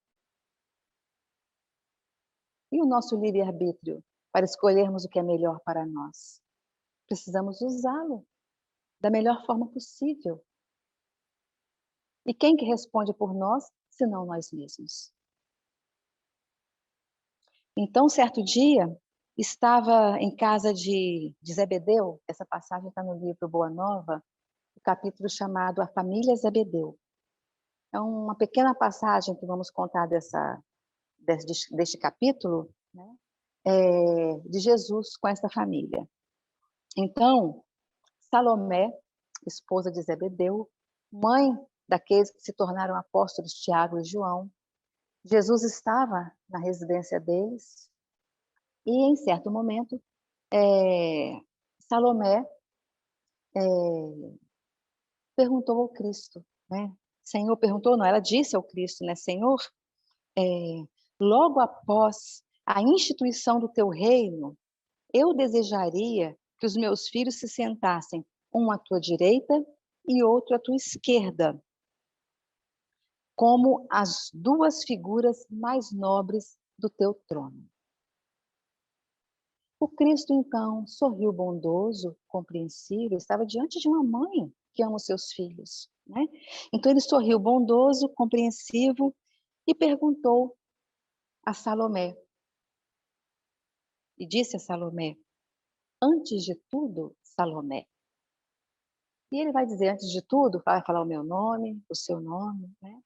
E o nosso livre-arbítrio para escolhermos o que é melhor para nós? Precisamos usá-lo da melhor forma possível. E quem que responde por nós, senão nós mesmos? Então, certo dia, estava em casa de Zebedeu, essa passagem está no livro Boa Nova, o capítulo chamado A Família Zebedeu. É uma pequena passagem que vamos contar deste capítulo, né? De Jesus com essa família. Então, Salomé, esposa de Zebedeu, mãe daqueles que se tornaram apóstolos Tiago e João, Jesus estava na residência deles e, em certo momento, Salomé perguntou ao Cristo, né? Senhor, perguntou, não, ela disse ao Cristo, né? Senhor, logo após a instituição do teu reino, eu desejaria que os meus filhos se sentassem, um à tua direita e outro à tua esquerda, como as duas figuras mais nobres do teu trono. O Cristo, então, sorriu bondoso, compreensível, estava diante de uma mãe que ama os seus filhos, né? Então ele sorriu bondoso, compreensivo e perguntou a Salomé. E disse a Salomé, antes de tudo, Salomé. E ele vai dizer, antes de tudo, vai falar o meu nome, o seu nome, né?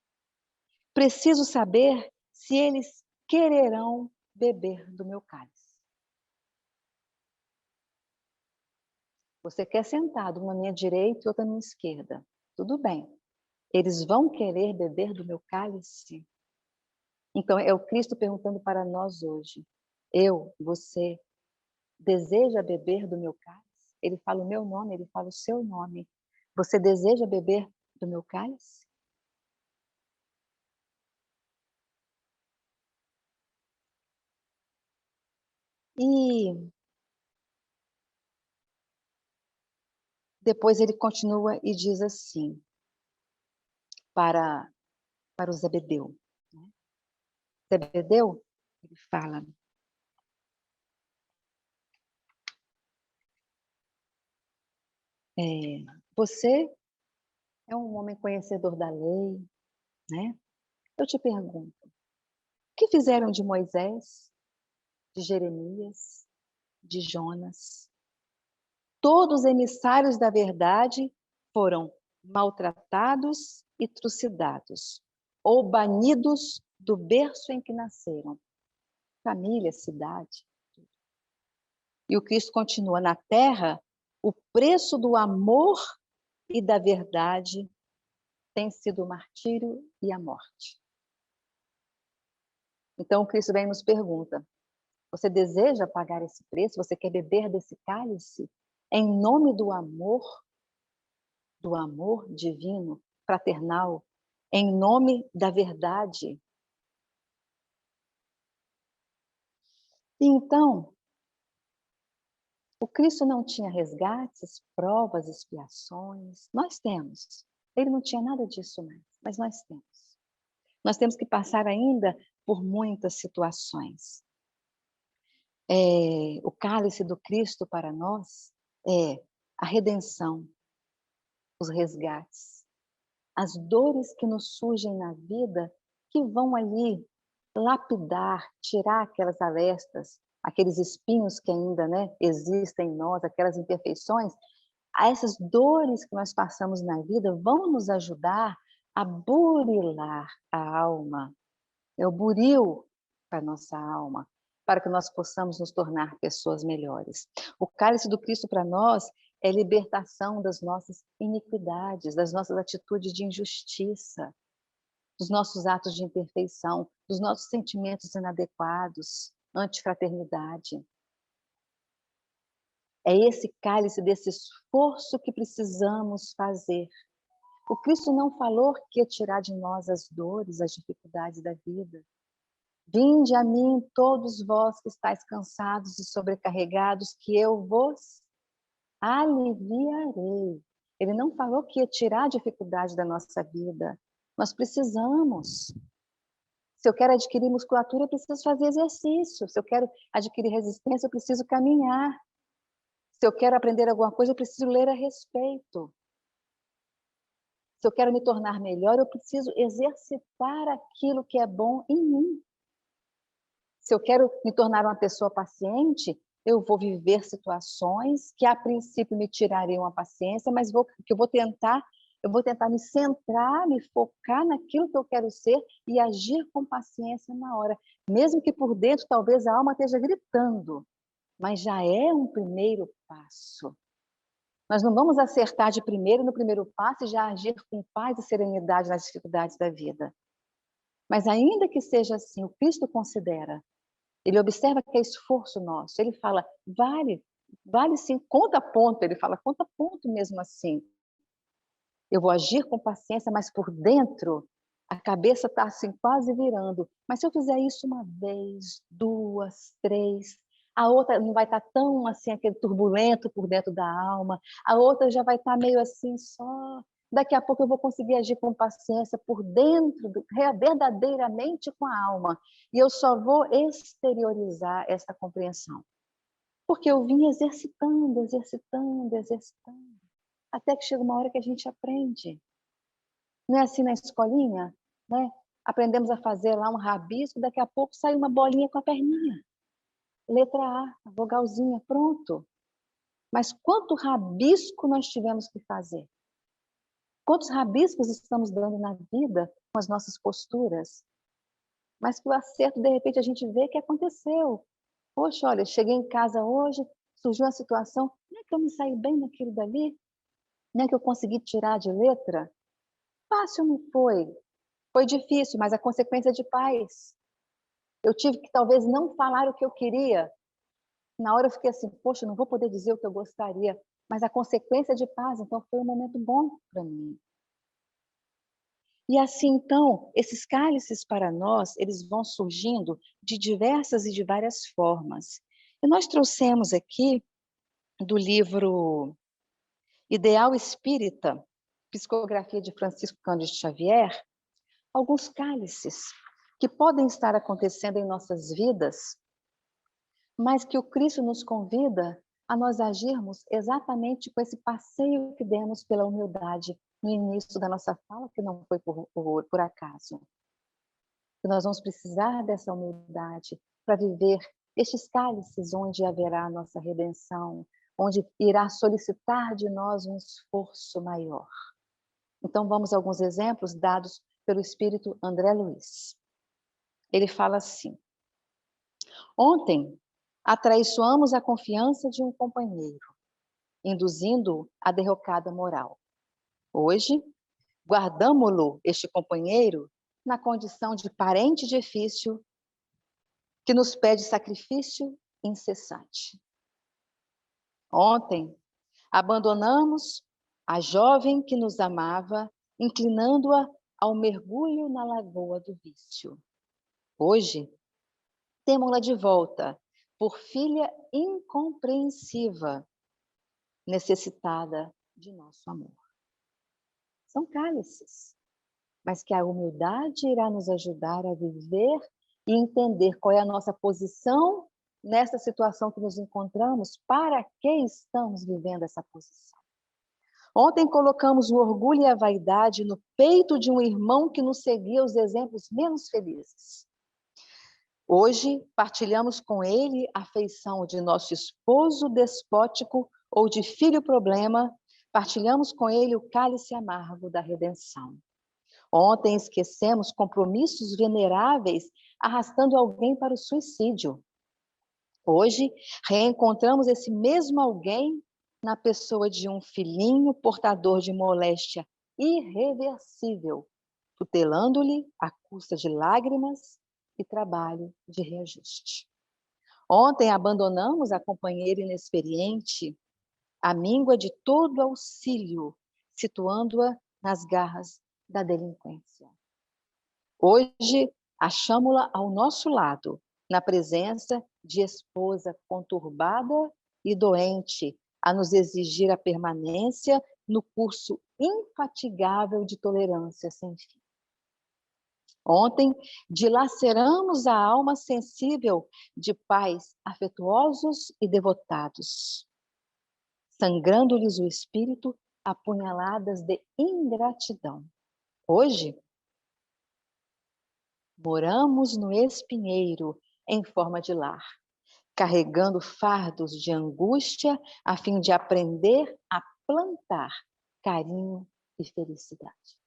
Preciso saber se eles quererão beber do meu cálice. Você quer sentado, uma à minha direita e outra à minha esquerda. Tudo bem. Eles vão querer beber do meu cálice? Então, é o Cristo perguntando para nós hoje. Você, deseja beber do meu cálice? Ele fala o meu nome, ele fala o seu nome. Você deseja beber do meu cálice? E depois ele continua e diz assim, para o Zebedeu. Né? Zebedeu, ele fala, você é um homem conhecedor da lei, né? Eu te pergunto, o que fizeram de Moisés, de Jeremias, de Jonas? Todos os emissários da verdade foram maltratados e trucidados, ou banidos do berço em que nasceram. Família, cidade. E o Cristo continua, na terra, o preço do amor e da verdade tem sido o martírio e a morte. Então o Cristo vem e nos pergunta, você deseja pagar esse preço? Você quer beber desse cálice? Em nome do amor divino, fraternal, em nome da verdade. E então, o Cristo não tinha resgates, provas, expiações. Nós temos. Ele não tinha nada disso mais, mas nós temos. Nós temos que passar ainda por muitas situações. O cálice do Cristo para nós é a redenção, os resgates, as dores que nos surgem na vida, que vão ali lapidar, tirar aquelas arestas, aqueles espinhos que ainda, né, existem em nós, aquelas imperfeições. Essas dores que nós passamos na vida vão nos ajudar a burilar a alma. É o buril para a nossa alma, para que nós possamos nos tornar pessoas melhores. O cálice do Cristo para nós é libertação das nossas iniquidades, das nossas atitudes de injustiça, dos nossos atos de imperfeição, dos nossos sentimentos inadequados, antifraternidade. É esse cálice desse esforço que precisamos fazer. O Cristo não falou que ia tirar de nós as dores, as dificuldades da vida. Vinde a mim todos vós que estáis cansados e sobrecarregados, que eu vos aliviarei. Ele não falou que ia tirar a dificuldade da nossa vida. Nós precisamos. Se eu quero adquirir musculatura, eu preciso fazer exercício. Se eu quero adquirir resistência, eu preciso caminhar. Se eu quero aprender alguma coisa, eu preciso ler a respeito. Se eu quero me tornar melhor, eu preciso exercitar aquilo que é bom em mim. Se eu quero me tornar uma pessoa paciente, eu vou viver situações que a princípio me tirariam a paciência, mas eu vou tentar me centrar, me focar naquilo que eu quero ser e agir com paciência na hora. Mesmo que por dentro talvez a alma esteja gritando, mas já é um primeiro passo. Nós não vamos acertar de primeiro no primeiro passo e já agir com paz e serenidade nas dificuldades da vida. Mas ainda que seja assim, o Cristo considera. Ele observa que é esforço nosso. Ele fala, vale sim, conta ponto. Ele fala, conta ponto mesmo assim. Eu vou agir com paciência, mas por dentro a cabeça está assim quase virando. Mas se eu fizer isso uma vez, duas, três, a outra não vai estar tão assim, aquele turbulento por dentro da alma, a outra já vai estar meio assim só. Daqui a pouco eu vou conseguir agir com paciência por dentro, verdadeiramente com a alma. E eu só vou exteriorizar essa compreensão. Porque eu vim exercitando, até que chega uma hora que a gente aprende. Não é assim na escolinha, né? Aprendemos a fazer lá um rabisco, daqui a pouco sai uma bolinha com a perninha. Letra A, a vogalzinha, pronto. Mas quanto rabisco nós tivemos que fazer? Quantos rabiscos estamos dando na vida com as nossas posturas? Mas que o acerto, de repente, a gente vê que aconteceu. Poxa, olha, cheguei em casa hoje, surgiu uma situação, não é que eu me saí bem naquilo dali? Não é que eu consegui tirar de letra? Fácil não foi. Foi difícil, mas a consequência é de paz. Eu tive que talvez não falar o que eu queria. Na hora eu fiquei assim, poxa, não vou poder dizer o que eu gostaria, mas a consequência é de paz, então foi um momento bom para mim. E assim, então, esses cálices para nós, eles vão surgindo de diversas e de várias formas. E nós trouxemos aqui do livro Ideal Espírita, Psicografia de Francisco Cândido Xavier, alguns cálices que podem estar acontecendo em nossas vidas, mas que o Cristo nos convida a nós agirmos exatamente com esse passeio que demos pela humildade no início da nossa fala, que não foi por acaso. Que nós vamos precisar dessa humildade para viver estes cálices onde haverá a nossa redenção, onde irá solicitar de nós um esforço maior. Então vamos a alguns exemplos dados pelo espírito André Luiz. Ele fala assim: ontem atraiçoamos a confiança de um companheiro, induzindo-o à derrocada moral. Hoje, guardamo-lo, este companheiro, na condição de parente difícil que nos pede sacrifício incessante. Ontem, abandonamos a jovem que nos amava, inclinando-a ao mergulho na lagoa do vício. Hoje, temo-la de volta, por filha incompreensiva, necessitada de nosso amor. São cálices, mas que a humildade irá nos ajudar a viver e entender qual é a nossa posição nessa situação que nos encontramos, para que estamos vivendo essa posição? Ontem colocamos o orgulho e a vaidade no peito de um irmão que nos seguia os exemplos menos felizes. Hoje, partilhamos com ele a afeição de nosso esposo despótico ou de filho problema, partilhamos com ele o cálice amargo da redenção. Ontem esquecemos compromissos veneráveis, arrastando alguém para o suicídio. Hoje, reencontramos esse mesmo alguém na pessoa de um filhinho portador de moléstia irreversível, tutelando-lhe à custa de lágrimas e trabalho de reajuste. Ontem abandonamos a companheira inexperiente, a míngua de todo auxílio, situando-a nas garras da delinquência. Hoje, achamo-la ao nosso lado, na presença de esposa conturbada e doente, a nos exigir a permanência no curso infatigável de tolerância sem fim. Ontem, dilaceramos a alma sensível de pais afetuosos e devotados, sangrando-lhes o espírito a punhaladas de ingratidão. Hoje, moramos no espinheiro em forma de lar, carregando fardos de angústia a fim de aprender a plantar carinho e felicidade.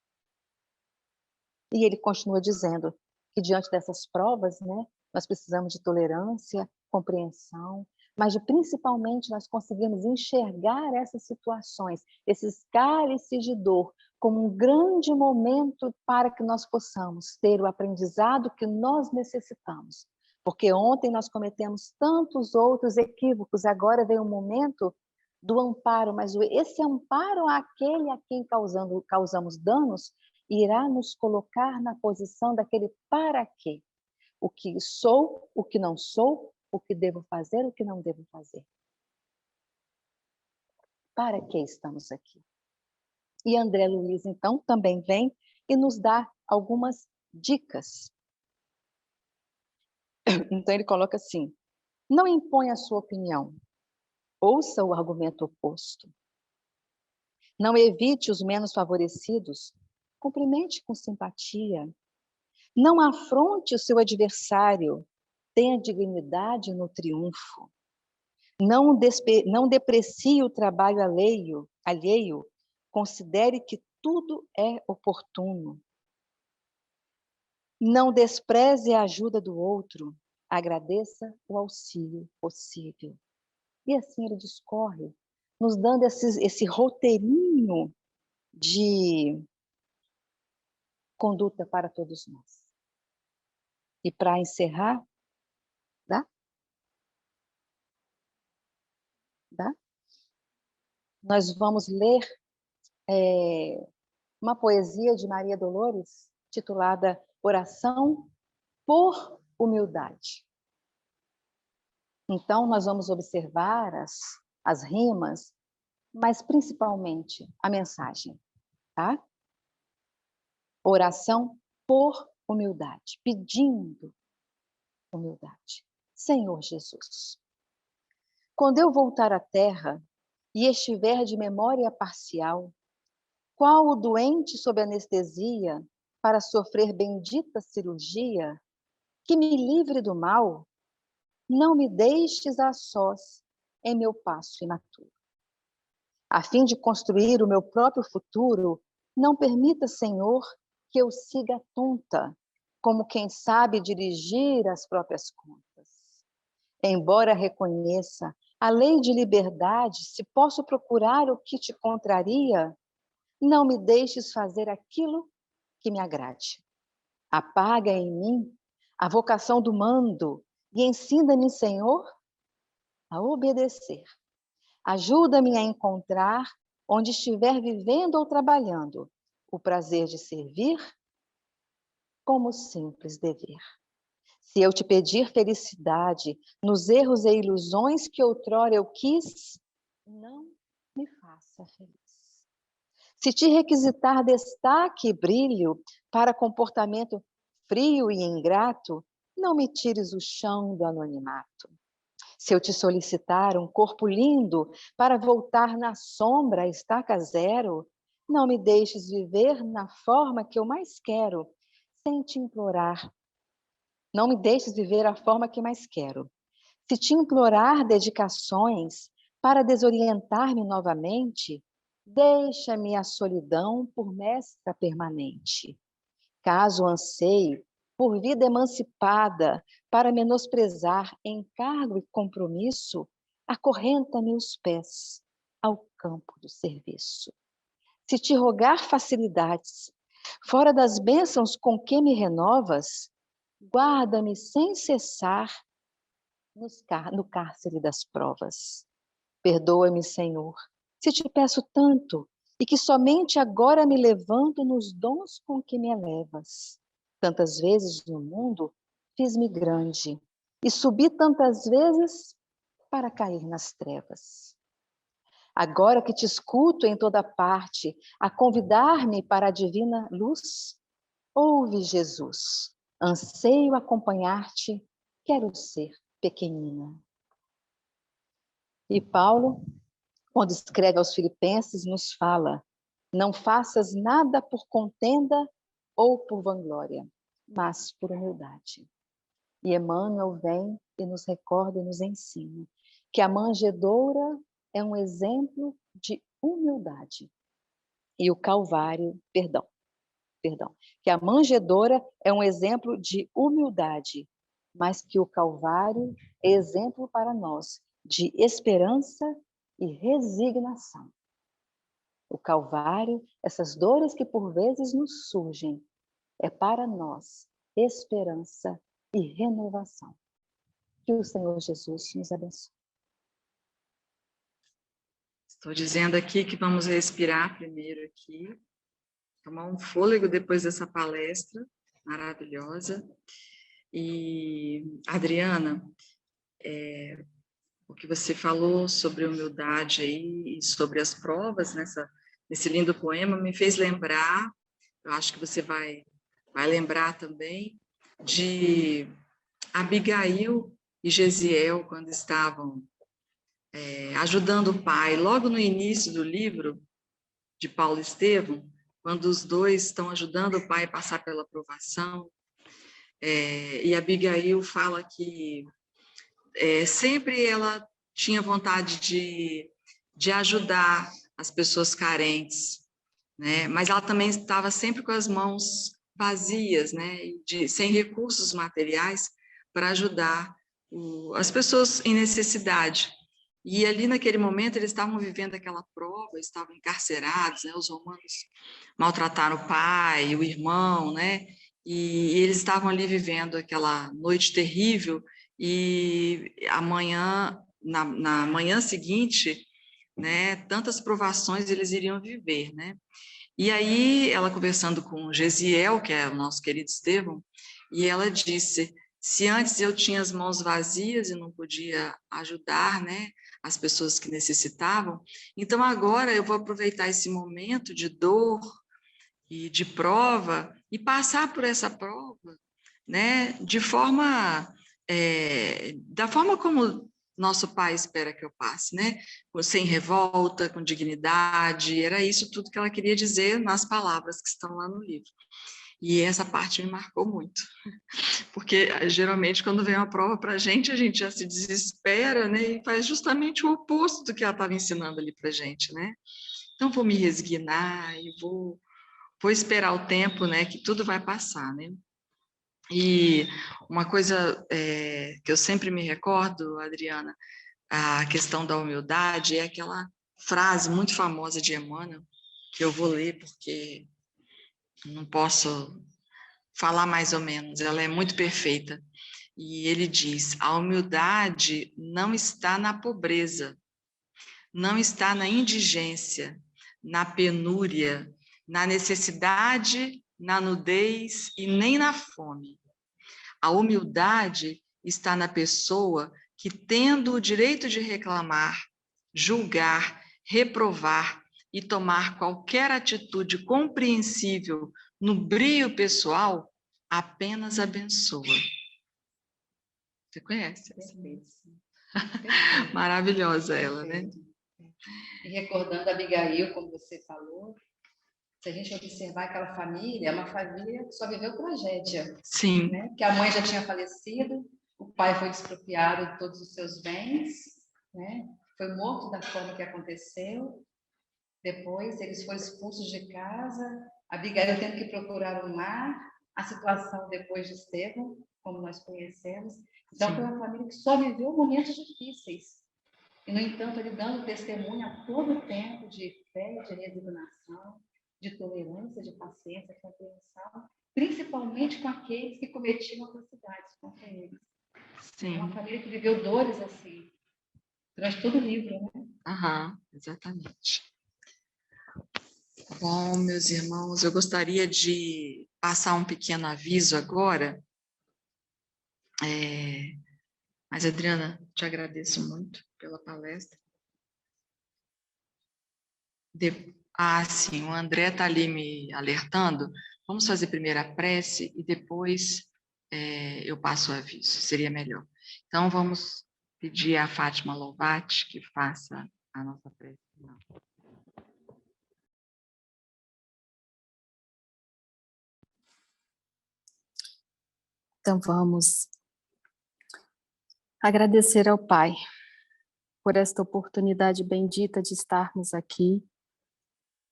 E ele continua dizendo que diante dessas provas, nós precisamos de tolerância, compreensão, mas principalmente nós conseguimos enxergar essas situações, esses cálices de dor, como um grande momento para que nós possamos ter o aprendizado que nós necessitamos. Porque ontem nós cometemos tantos outros equívocos, agora vem o momento do amparo, mas esse amparo àquele a quem causamos danos, irá nos colocar na posição daquele para quê. O que sou, o que não sou, o que devo fazer, o que não devo fazer. Para que estamos aqui? E André Luiz, então, também vem e nos dá algumas dicas. Então, ele coloca assim: não imponha a sua opinião, ouça o argumento oposto. Não evite os menos favorecidos, cumprimente com simpatia. Não afronte o seu adversário, tenha dignidade no triunfo. Não deprecie o trabalho alheio, considere que tudo é oportuno. Não despreze a ajuda do outro, agradeça o auxílio possível. E assim ele discorre, nos dando esse roteirinho de conduta para todos nós. E para encerrar, nós vamos ler uma poesia de Maria Dolores, titulada Oração por Humildade. Então, nós vamos observar as rimas, mas principalmente a mensagem, tá? Oração por humildade, pedindo humildade. Senhor Jesus, quando eu voltar à terra e estiver de memória parcial, qual o doente sob anestesia para sofrer bendita cirurgia, que me livre do mal, não me deixes a sós em meu passo imaturo. A fim de construir o meu próprio futuro, não permita, Senhor, que eu siga tonta, como quem sabe dirigir as próprias contas. Embora reconheça a lei de liberdade, se posso procurar o que te contraria, não me deixes fazer aquilo que me agrade. Apaga em mim a vocação do mando e ensina-me, Senhor, a obedecer. Ajuda-me a encontrar, onde estiver vivendo ou trabalhando, o prazer de servir como simples dever. Se eu te pedir felicidade nos erros e ilusões que outrora eu quis, não me faça feliz. Se te requisitar destaque e brilho para comportamento frio e ingrato, não me tires o chão do anonimato. Se eu te solicitar um corpo lindo para voltar na sombra a estaca zero, não me deixes viver na forma que eu mais quero, sem te implorar. Não me deixes viver a forma que mais quero. Se te implorar dedicações para desorientar-me novamente, deixa-me a solidão por mestra permanente. Caso anseie por vida emancipada para menosprezar encargo e compromisso, acorrenta-me os pés ao campo do serviço. Se te rogar facilidades, fora das bênçãos com que me renovas, guarda-me sem cessar no cárcere das provas. Perdoa-me, Senhor, se te peço tanto, e que somente agora me levanto nos dons com que me elevas. Tantas vezes no mundo fiz-me grande, e subi tantas vezes para cair nas trevas. Agora que te escuto em toda parte, a convidar-me para a divina luz, ouve, Jesus, anseio acompanhar-te, quero ser pequenina. E Paulo, quando escreve aos Filipenses, nos fala: não faças nada por contenda ou por vanglória, mas por humildade. E Emmanuel vem e nos recorda e nos ensina que a manjedoura é um exemplo de humildade. E o Calvário, perdão, que a manjedoura é um exemplo de humildade, mas que o Calvário é exemplo para nós de esperança e resignação. O Calvário, essas dores que por vezes nos surgem, é para nós esperança e renovação. Que o Senhor Jesus nos abençoe. Estou dizendo aqui que vamos respirar primeiro aqui, tomar um fôlego depois dessa palestra maravilhosa. E, Adriana, o que você falou sobre humildade aí e sobre as provas nesse lindo poema me fez lembrar, eu acho que você vai lembrar também, de Abigail e Gesiel, quando estavam ajudando o pai, logo no início do livro de Paulo Estevam, quando os dois estão ajudando o pai a passar pela provação, e Abigail fala que sempre ela tinha vontade de ajudar as pessoas carentes, né? Mas ela também estava sempre com as mãos vazias, né? Sem recursos materiais para ajudar as pessoas em necessidade. E ali naquele momento eles estavam vivendo aquela prova, estavam encarcerados, né? Os romanos maltrataram o pai, o irmão, né? E eles estavam ali vivendo aquela noite terrível. E amanhã, na manhã seguinte, né, tantas provações eles iriam viver, né? E aí ela conversando com Gesiel, que é o nosso querido Estevão, e ela disse: se antes eu tinha as mãos vazias e não podia ajudar, né, as pessoas que necessitavam, então agora eu vou aproveitar esse momento de dor e de prova e passar por essa prova, né, da forma como nosso pai espera que eu passe, né, sem revolta, com dignidade. Era isso tudo que ela queria dizer nas palavras que estão lá no livro. E essa parte me marcou muito, porque geralmente quando vem uma prova para a gente já se desespera, né, e faz justamente o oposto do que ela estava ensinando ali para a gente, né. Então vou me resignar e vou esperar o tempo, né, que tudo vai passar, né. E uma coisa que eu sempre me recordo, Adriana, a questão da humildade, é aquela frase muito famosa de Emmanuel, que eu vou ler porque não posso falar mais ou menos, ela é muito perfeita. E ele diz: a humildade não está na pobreza, não está na indigência, na penúria, na necessidade, na nudez e nem na fome. A humildade está na pessoa que, tendo o direito de reclamar, julgar, reprovar e tomar qualquer atitude compreensível no brio pessoal, apenas abençoa. Você conhece essa? Maravilhosa ela, né? E recordando a Abigail, como você falou, se a gente observar aquela família, é uma família que só viveu tragédia, Sim. né? Que a mãe já tinha falecido, o pai foi expropriado de todos os seus bens, né? Foi morto da forma que aconteceu. Depois eles foram expulsos de casa, Abigail tendo que procurar um lar, a situação depois de Estevão, como nós conhecemos. Então, Sim. foi uma família que só viveu momentos difíceis. E, no entanto, ele dando testemunho a todo tempo de fé, de resignação, de tolerância, de paciência, compreensão, principalmente com aqueles que cometiam atrocidades contra eles. Sim. É uma família que viveu dores assim, durante todo o livro, né? Aham, exatamente. Bom, meus irmãos, eu gostaria de passar um pequeno aviso agora. Mas, Adriana, te agradeço muito pela palestra. Sim, o André está ali me alertando. Vamos fazer primeiro a prece e depois eu passo o aviso, seria melhor. Então, vamos pedir a Fátima Louvati que faça a nossa prece. Então vamos agradecer ao Pai por esta oportunidade bendita de estarmos aqui,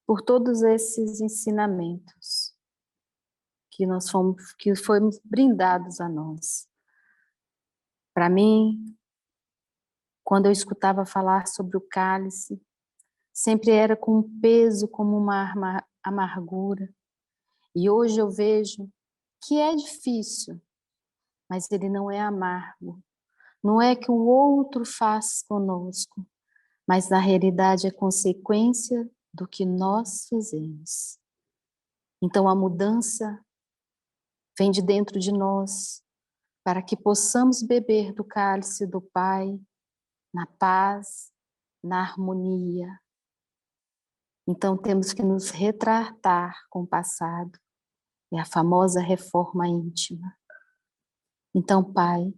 por todos esses ensinamentos que foram brindados a nós. Para mim, quando eu escutava falar sobre o cálice, sempre era com um peso como uma amargura. E hoje eu vejo que é difícil, mas ele não é amargo. Não é que o outro faz conosco, mas na realidade é consequência do que nós fizemos. Então a mudança vem de dentro de nós, para que possamos beber do cálice do Pai, na paz, na harmonia. Então temos que nos retratar com o passado, é a famosa reforma íntima. Então, Pai,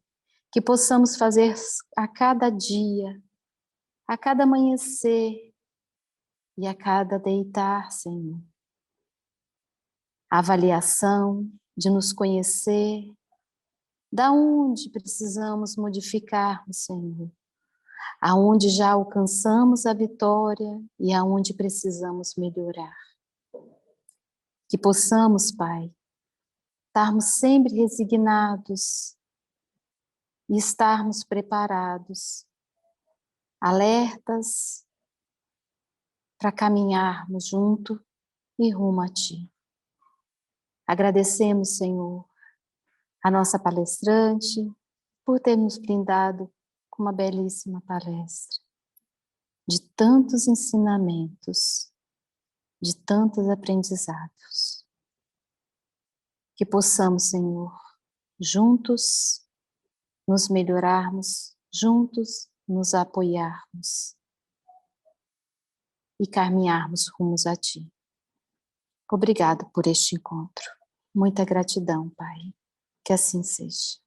que possamos fazer a cada dia, a cada amanhecer e a cada deitar, Senhor, a avaliação de nos conhecer, da onde precisamos modificarmos, Senhor, aonde já alcançamos a vitória e aonde precisamos melhorar. Que possamos, Pai, estarmos sempre resignados e estarmos preparados, alertas para caminharmos junto e rumo a Ti. Agradecemos, Senhor, a nossa palestrante por ter nos brindado com uma belíssima palestra, de tantos ensinamentos, de tantos aprendizados. Que possamos, Senhor, juntos nos melhorarmos, juntos nos apoiarmos e caminharmos rumos a Ti. Obrigado por este encontro. Muita gratidão, Pai. Que assim seja.